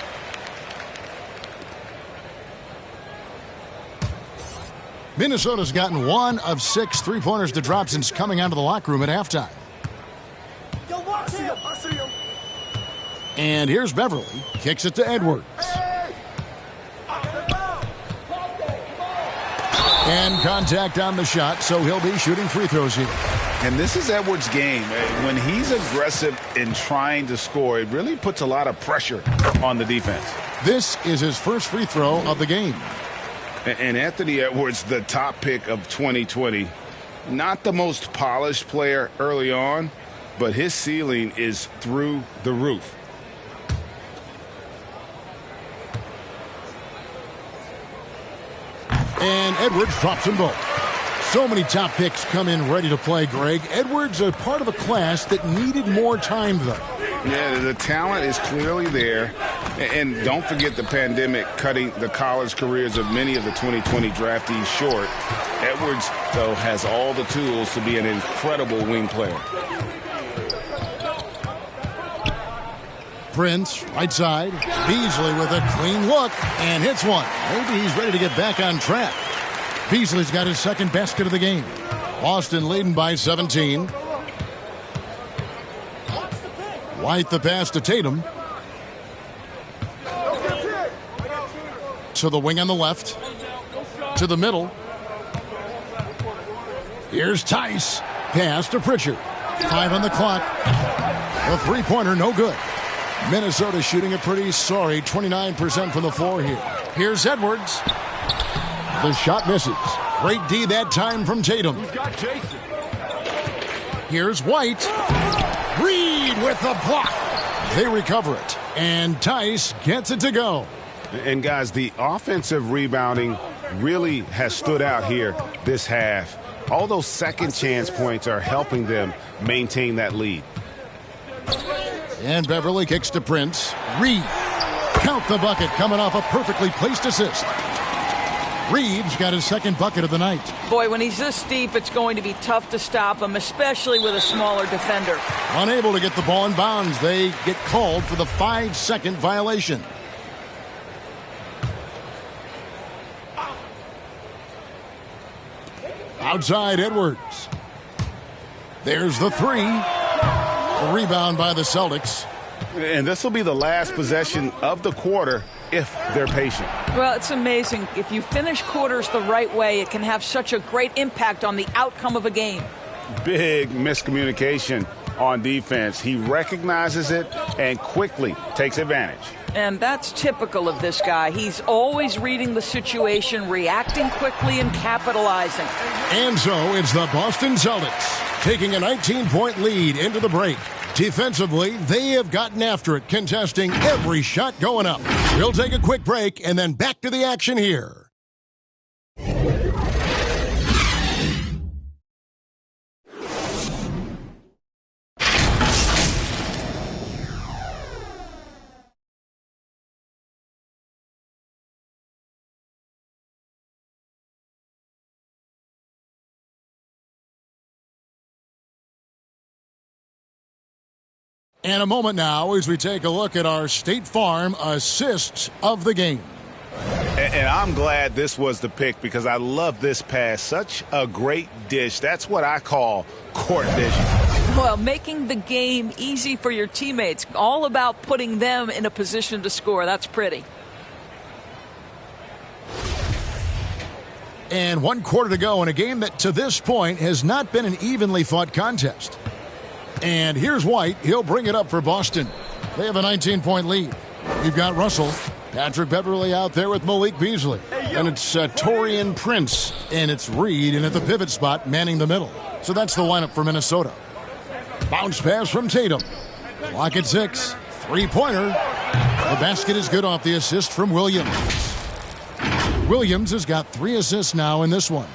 Minnesota's gotten 1 of 6 three-pointers to drop since coming out of the locker room at halftime. And here's Beverley. Kicks it to Edwards. And contact on the shot, so he'll be shooting free throws here. And this is Edwards' game. When he's aggressive in trying to score, it really puts a lot of pressure on the defense. This is his first free throw of the game. And Anthony Edwards, the top pick of 2020, not the most polished player early on, but his ceiling is through the roof. And Edwards drops them both. So many top picks come in ready to play, Greg. Edwards a part of a class that needed more time, though. Yeah, the talent is clearly there. And don't forget the pandemic cutting the college careers of many of the 2020 draftees short. Edwards, though, has all the tools to be an incredible wing player. Prince, right side. Beasley with a clean look and hits one. Maybe he's ready to get back on track. Beasley's got his second basket of the game. Boston leading by 17. White the pass to Tatum. To the wing on the left. To the middle. Here's Tice. Pass to Pritchard. 5 on the clock. The three-pointer no good. Minnesota shooting a pretty sorry 29% from the floor here. Here's Edwards. The shot misses. Great D that time from Tatum. Here's White. Reed with the block. They recover it. And Tice gets it to go. And guys, the offensive rebounding really has stood out here this half. All those second chance points are helping them maintain that lead. And Beverly kicks to Prince. Reed. Count the bucket coming off a perfectly placed assist. Reed's got his second bucket of the night. Boy, when he's this deep, it's going to be tough to stop him, especially with a smaller defender. Unable to get the ball in bounds, they get called for the 5-second violation. Outside Edwards. There's the three. A rebound by the Celtics. And this will be the last possession of the quarter if they're patient. Well, it's amazing. If you finish quarters the right way, it can have such a great impact on the outcome of a game. Big miscommunication on defense. He recognizes it and quickly takes advantage. And that's typical of this guy. He's always reading the situation, reacting quickly, and capitalizing. And so it's the Boston Celtics taking a 19-point lead into the break. Defensively, they have gotten after it, contesting every shot going up. We'll take a quick break and then back to the action here. And a moment now as we take a look at our State Farm assists of the game. And I'm glad this was the pick because I love this pass. Such a great dish. That's what I call court vision. Well, making the game easy for your teammates. All about putting them in a position to score. That's pretty. And 1 quarter to go in a game that to this point has not been an evenly fought contest. And here's White. He'll bring it up for Boston. They have a 19-point lead. We've got Russell. Patrick Beverly out there with Malik Beasley. And it's Taurean Prince. And it's Reed in at the pivot spot, manning the middle. So that's the lineup for Minnesota. Bounce pass from Tatum. Clock at 6. Three-pointer. The basket is good off the assist from Williams. Williams has got 3 assists now in this one.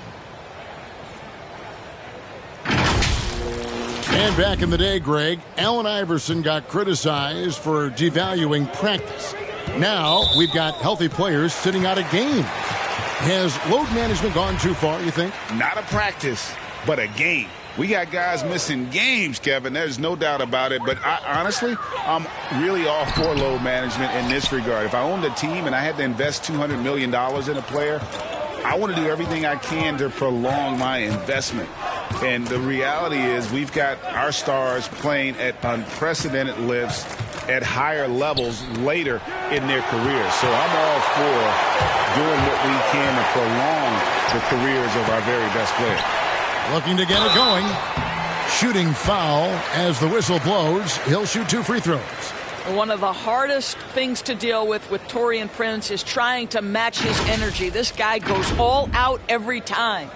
And back in the day, Greg, Allen Iverson got criticized for devaluing practice. Now we've got healthy players sitting out a game. Has load management gone too far, you think? Not a practice, but a game. We got guys missing games, Kevin. There's no doubt about it. But honestly, I'm really all for load management in this regard. If I owned a team and I had to invest $200 million in a player, I want to do everything I can to prolong my investment. And the reality is we've got our stars playing at unprecedented lifts at higher levels later in their careers. So I'm all for doing what we can to prolong the careers of our very best players. Looking to get it going. Shooting foul as the whistle blows. He'll shoot 2 free throws. One of the hardest things to deal with Taurean Prince is trying to match his energy. This guy goes all out every time.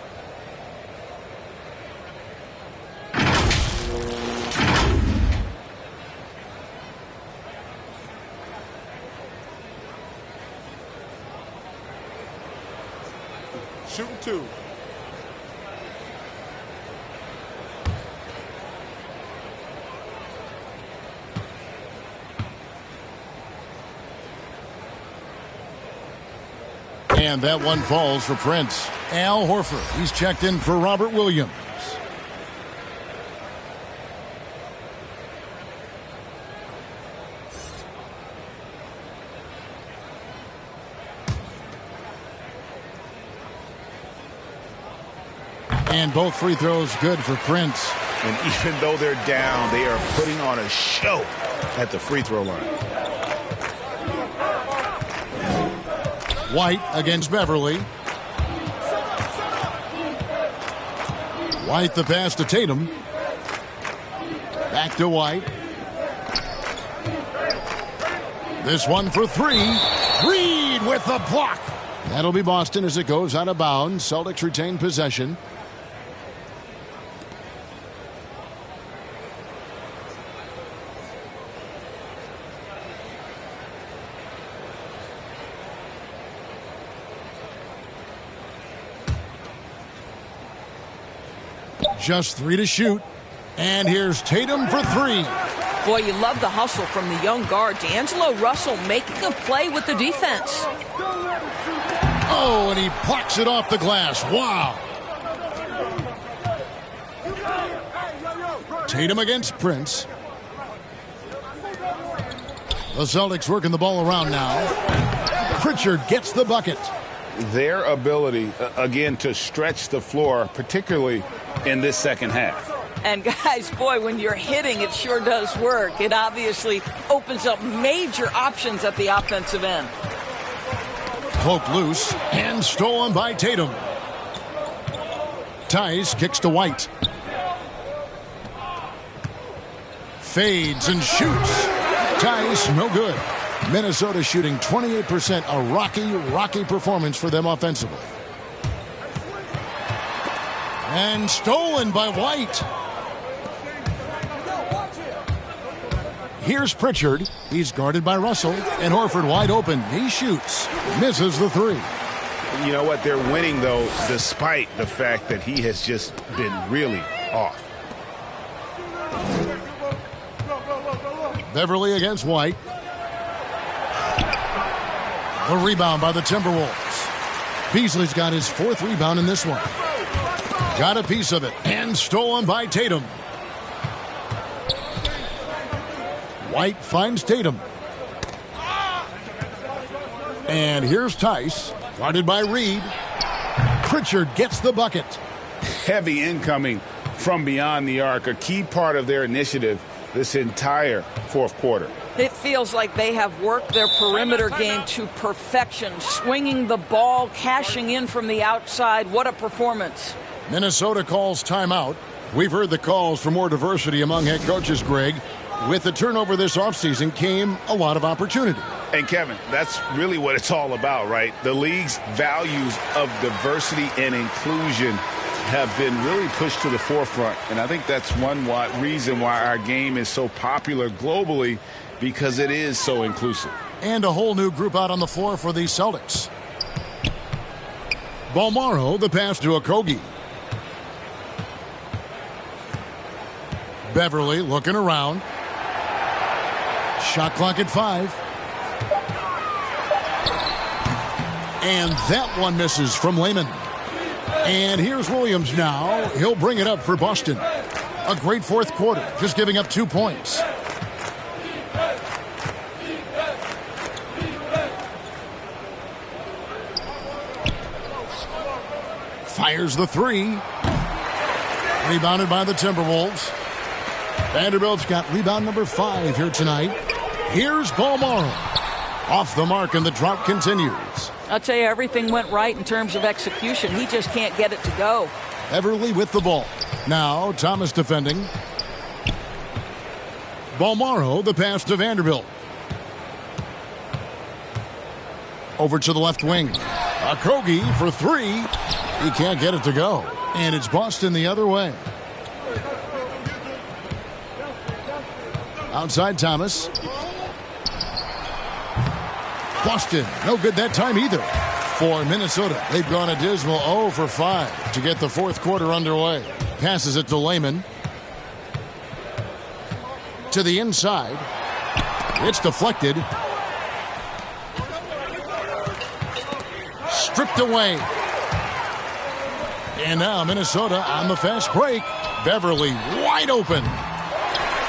Shooting 2. And that one falls for Prince. Al Horford, he's checked in for Robert Williams. And both free throws good for Prince. And even though they're down, they are putting on a show at the free throw line. White against Beverly. White the pass to Tatum. Back to White. This one for three. Reed with the block. That'll be Boston as it goes out of bounds. Celtics retain possession. Just 3 to shoot. And here's Tatum for 3. Boy, you love the hustle from the young guard. D'Angelo Russell making a play with the defense. Oh, and he plucks it off the glass. Wow. Tatum against Prince. The Celtics working the ball around now. Pritchard gets the bucket. Their ability, again, to stretch the floor, particularly in this second half. And guys, boy, when you're hitting, it sure does work. It obviously opens up major options at the offensive end. Poked loose and stolen by Tatum. Tice kicks to White. Fades and shoots. Tice, no good. Minnesota shooting 28%. A rocky performance for them offensively. And stolen by White. Here's Pritchard. He's guarded by Russell. And Horford wide open. He shoots. Misses the 3. You know what? They're winning, though, despite the fact that he has just been really off. Beverly against White. The rebound by the Timberwolves. Beasley's got his 4th rebound in this one. Got a piece of it. And stolen by Tatum. White finds Tatum. And here's Tice. Guarded by Reed. Pritchard gets the bucket. Heavy incoming from beyond the arc. A key part of their initiative this entire fourth quarter. It feels like they have worked their perimeter game to perfection. Swinging the ball, cashing in from the outside. What a performance. Minnesota calls timeout. We've heard the calls for more diversity among head coaches, Greg. With the turnover this offseason came a lot of opportunity. And Kevin, that's really what it's all about, right? The league's values of diversity and inclusion have been really pushed to the forefront. And I think that's one reason why our game is so popular globally, because it is so inclusive. And a whole new group out on the floor for the Celtics. Balmaro, the pass to Okogie. Beverly looking around. Shot clock at 5. And that one misses from Layman. And here's Williams now. He'll bring it up for Boston. A great fourth quarter, just giving up 2 points. Fires the 3. Rebounded by the Timberwolves. Vanderbilt's got rebound number 5 here tonight. Here's Balmaro. Off the mark, and the drought continues. I'll tell you, everything went right in terms of execution. He just can't get it to go. Everly with the ball. Now Thomas defending. Balmaro, the pass to Vanderbilt. Over to the left wing. Okogie for 3. He can't get it to go. And it's Boston the other way. Outside Thomas. Boston, no good that time either. For Minnesota, they've gone a dismal 0 for 5 to get the fourth quarter underway. Passes it to Layman. To the inside. It's deflected. stripped away. And now Minnesota on the fast break. Beverly wide open.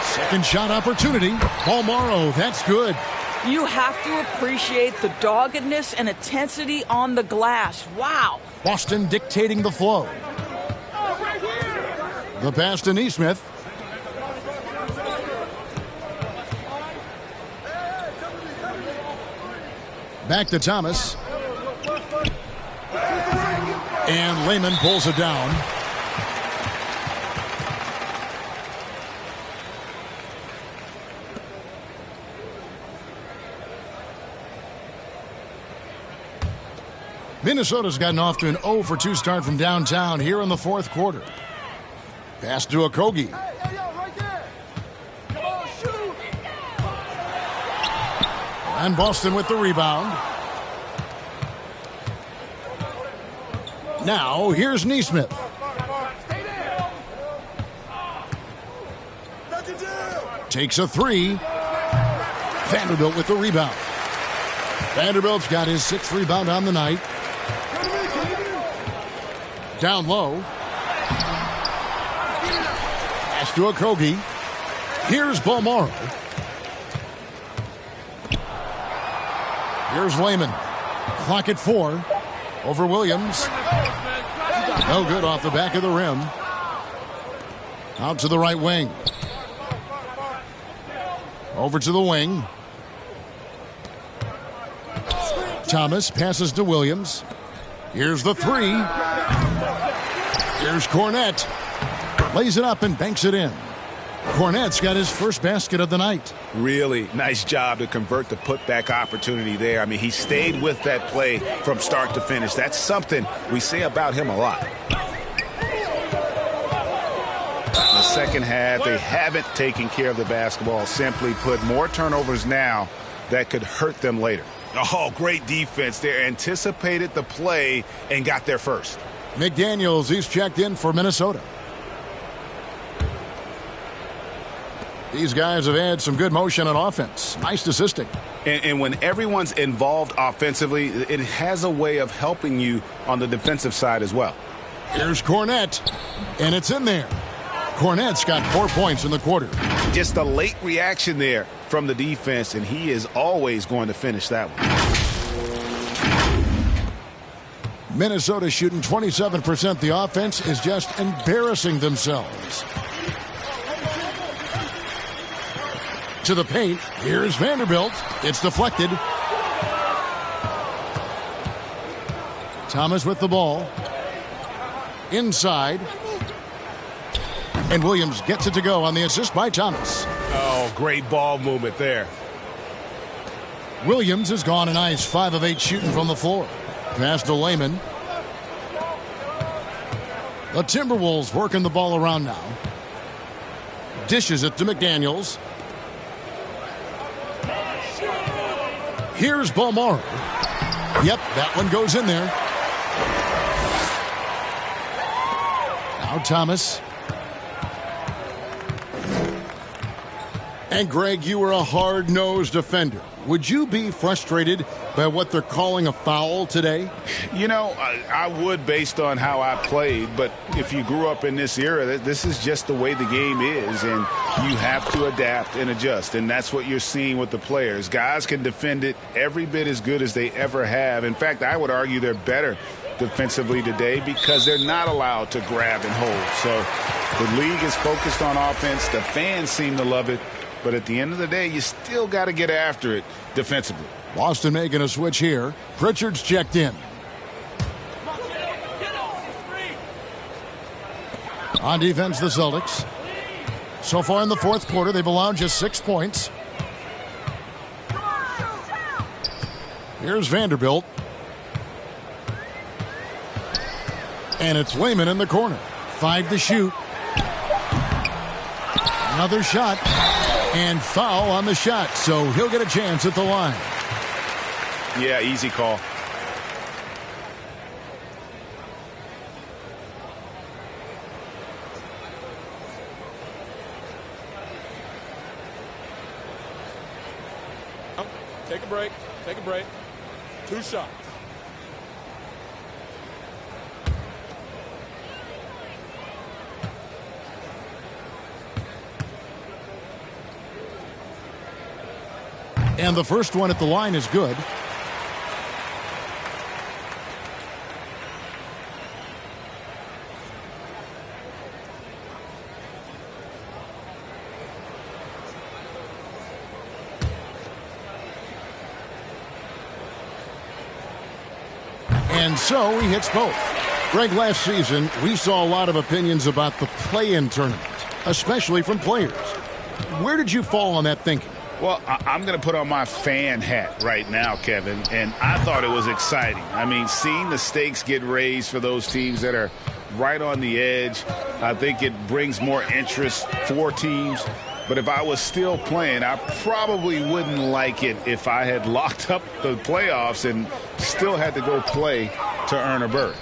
Second shot opportunity. Palmaro, that's good. You have to appreciate the doggedness and intensity on the glass. Wow. Boston dictating the flow. The pass to Nesmith. Back to Thomas. And Lehman pulls it down. Minnesota's gotten off to an 0-for-2 start from downtown here in the fourth quarter. Pass to Okogie. And Boston with the rebound. Now, here's Nesmith. Takes a three. Vanderbilt with the rebound. Vanderbilt's got his 6th rebound on the night. Down low. Pass to Okogie. Here's Palmaro. Here's Lehman. Clock at 4. Over Williams. No good off the back of the rim. Out to the right wing. Over to the wing. Thomas passes to Williams. Here's the three. Here's Cornette. Lays it up and banks it in. Cornette's got his first basket of the night. Really nice job to convert the putback opportunity there. I mean, he stayed with that play from start to finish. That's something we say about him a lot. In the second half, they haven't taken care of the basketball. Simply put, more turnovers now that could hurt them later. Oh, great defense there. Anticipated the play and got there first. McDaniels, he's checked in for Minnesota. These guys have had some good motion on offense. Nice assisting. And when everyone's involved offensively, it has a way of helping you on the defensive side as well. Here's Cornette, and it's in there. Cornette's got 4 points in the quarter. Just a late reaction there from the defense, and he is always going to finish that one. Minnesota shooting 27%. The offense is just embarrassing themselves. To the paint. Here's Vanderbilt. It's deflected. Thomas with the ball. Inside. And Williams gets it to go on the assist by Thomas. Oh, great ball movement there. Williams has gone a nice 5 of 8 shooting from the floor. Pass to Lehman. The Timberwolves working the ball around now. Dishes it to McDaniels. Here's Palmaro. Yep, that one goes in there. Now Thomas. And Greg, you were a hard-nosed defender. Would you be frustrated by what they're calling a foul today? You know, I would based on how I played, but if you grew up in this era, this is just the way the game is, and you have to adapt and adjust, and that's what you're seeing with the players. Guys can defend it every bit as good as they ever have. In fact, I would argue they're better defensively today because they're not allowed to grab and hold. So the league is focused on offense. The fans seem to love it. But at the end of the day, you still got to get after it defensively. Boston making a switch here. Pritchard's checked in. On defense, the Celtics. So far in the fourth quarter, they've allowed just 6 points. Here's Vanderbilt. And it's Lehman in the corner. 5 to shoot. Another shot. And foul on the shot, so he'll get a chance at the line. Yeah, easy call. Take a break. Take a break. 2 shots. And the first one at the line is good. And so he hits both. Greg, last season, we saw a lot of opinions about the play-in tournament, especially from players. Where did you fall on that thinking? Well, I'm going to put on my fan hat right now, Kevin, and I thought it was exciting. I mean, seeing the stakes get raised for those teams that are right on the edge, I think it brings more interest for teams. But if I was still playing, I probably wouldn't like it if I had locked up the playoffs and still had to go play to earn a berth.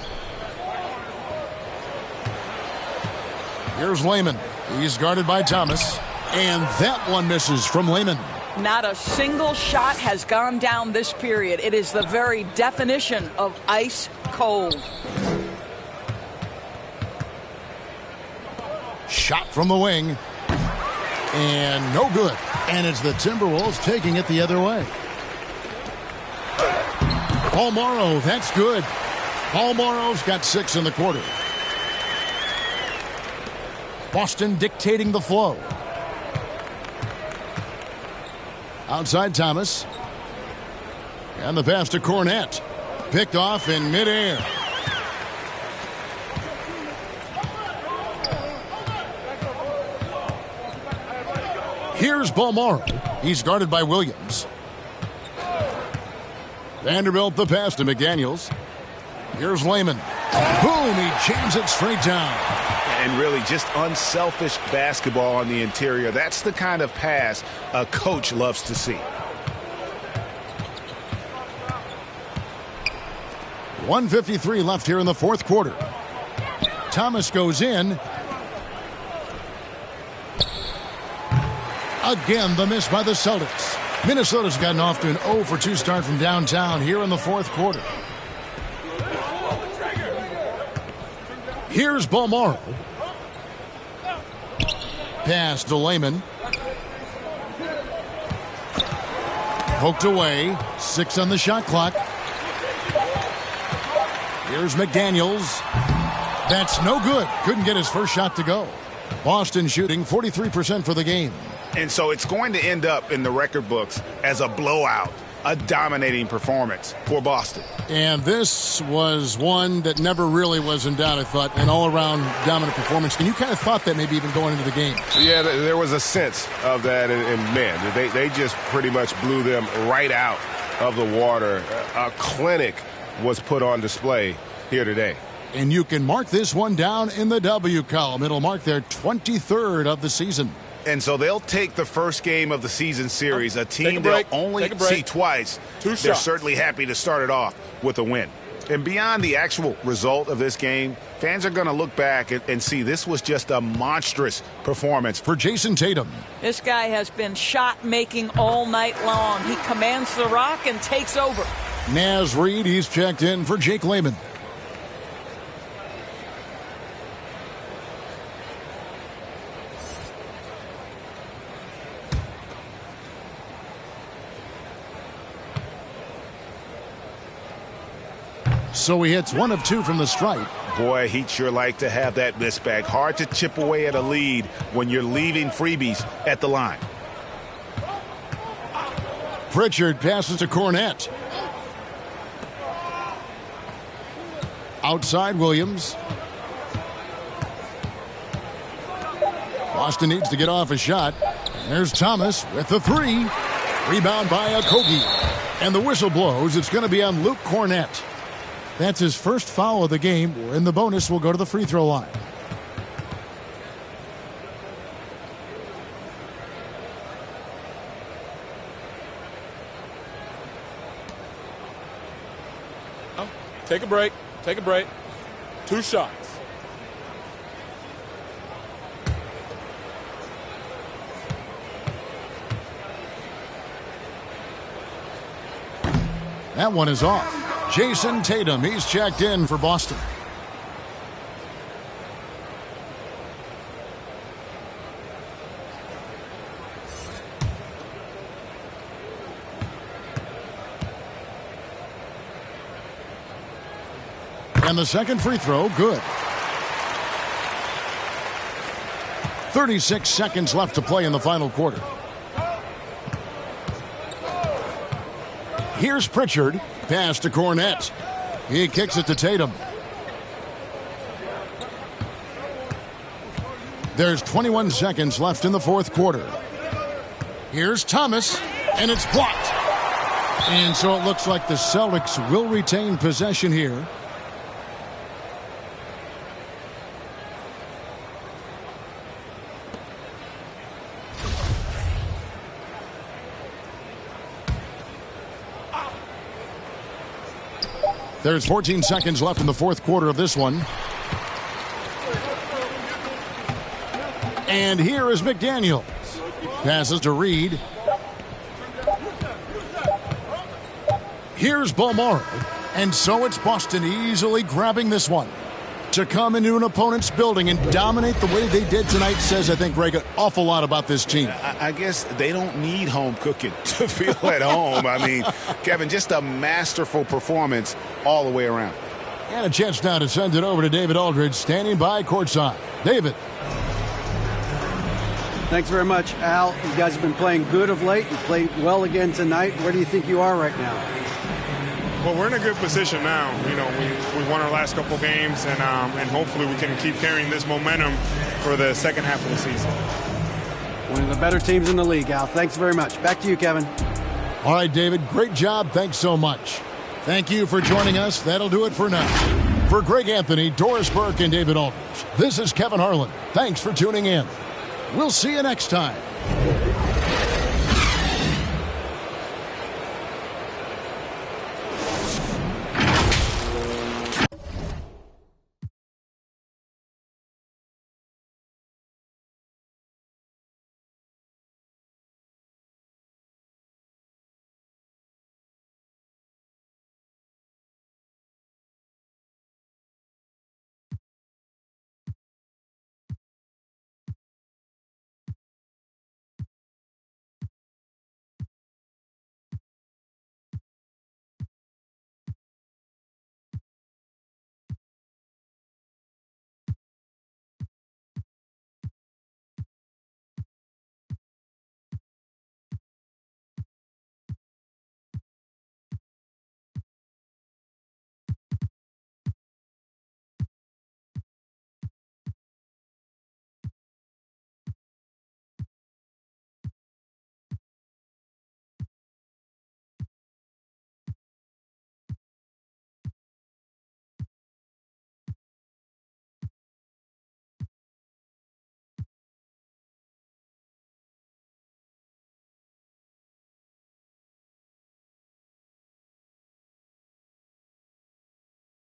Here's Lehman. He's guarded by Thomas. And that one misses from Lehman. Not a single shot has gone down this period. It is the very definition of ice cold. Shot from the wing. And no good. And it's the Timberwolves taking it the other way. Paul Morrow, that's good. Paul Morrow's got 6 in the quarter. Boston dictating the flow. Outside Thomas. And the pass to Cornette. Picked off in midair. Here's Bolmaro. He's guarded by Williams. Vanderbilt the pass to McDaniels. Here's Lehman. Boom, he jams it straight down. And really just unselfish basketball on the interior. That's the kind of pass a coach loves to see. 1:53 left here in the fourth quarter. Thomas goes in. Again, the miss by the Celtics. Minnesota's gotten off to an 0-for-2 start from downtown here in the fourth quarter. Here's Bolmaro. Pass to Lehman. Poked away. 6 on the shot clock. Here's McDaniels. That's no good. Couldn't get his first shot to go. Boston shooting 43% for the game. And so it's going to end up in the record books as a blowout, a dominating performance for Boston. And this was one that never really was in doubt, I thought, an all-around dominant performance. And you kind of thought that maybe even going into the game. Yeah, there was a sense of that, and man, they just pretty much blew them right out of the water. A clinic was put on display here today. And you can mark this one down in the W column. It'll mark their 23rd of the season. And so they'll take the first game of the season series, a team they'll only see twice. They're certainly happy to start it off with a win. And beyond the actual result of this game, fans are going to look back and see this was just a monstrous performance for Jason Tatum. This guy has been shot-making all night long. He commands the rock and takes over. Naz Reid, he's checked in for Jake Layman. So he hits 1 of 2 from the stripe. Boy, he'd sure like to have that miss back. Hard to chip away at a lead when you're leaving freebies at the line. Pritchard passes to Cornette. Outside Williams. Boston needs to get off a shot. There's Thomas with the 3. Rebound by Okogie. And the whistle blows. It's going to be on Luke Cornette. That's his first foul of the game. In the bonus, we'll go to the free throw line. Take a break. Take a break. 2 shots. That one is off. Jason Tatum, he's checked in for Boston. And the second free throw, good. 36 seconds left to play in the final quarter. Here's Pritchard. Pass to Cornette. He kicks it to Tatum. There's 21 seconds left in the fourth quarter. Here's Thomas, and it's blocked. And so it looks like the Celtics will retain possession here. There's 14 seconds left in the fourth quarter of this one. And here is McDaniel. Passes to Reed. Here's Balmaro. And so it's Boston easily grabbing this one. To come into an opponent's building and dominate the way they did tonight says, I think, Greg, an awful lot about this team. I guess they don't need home cooking to feel at home. I mean, Kevin, just a masterful performance all the way around. And a chance now to send it over to David Aldridge, standing by courtside. David. Thanks very much, Al. You guys have been playing good of late. You played well again tonight. Where do you think you are right now? Well, we're in a good position now. You know, we won our last couple games, and hopefully we can keep carrying this momentum for the second half of the season. One of the better teams in the league, Al. Thanks very much. Back to you, Kevin. All right, David, great job. Thanks so much. Thank you for joining us. That'll do it for now. For Greg Anthony, Doris Burke, and David Aldridge, this is Kevin Harlan. Thanks for tuning in. We'll see you next time.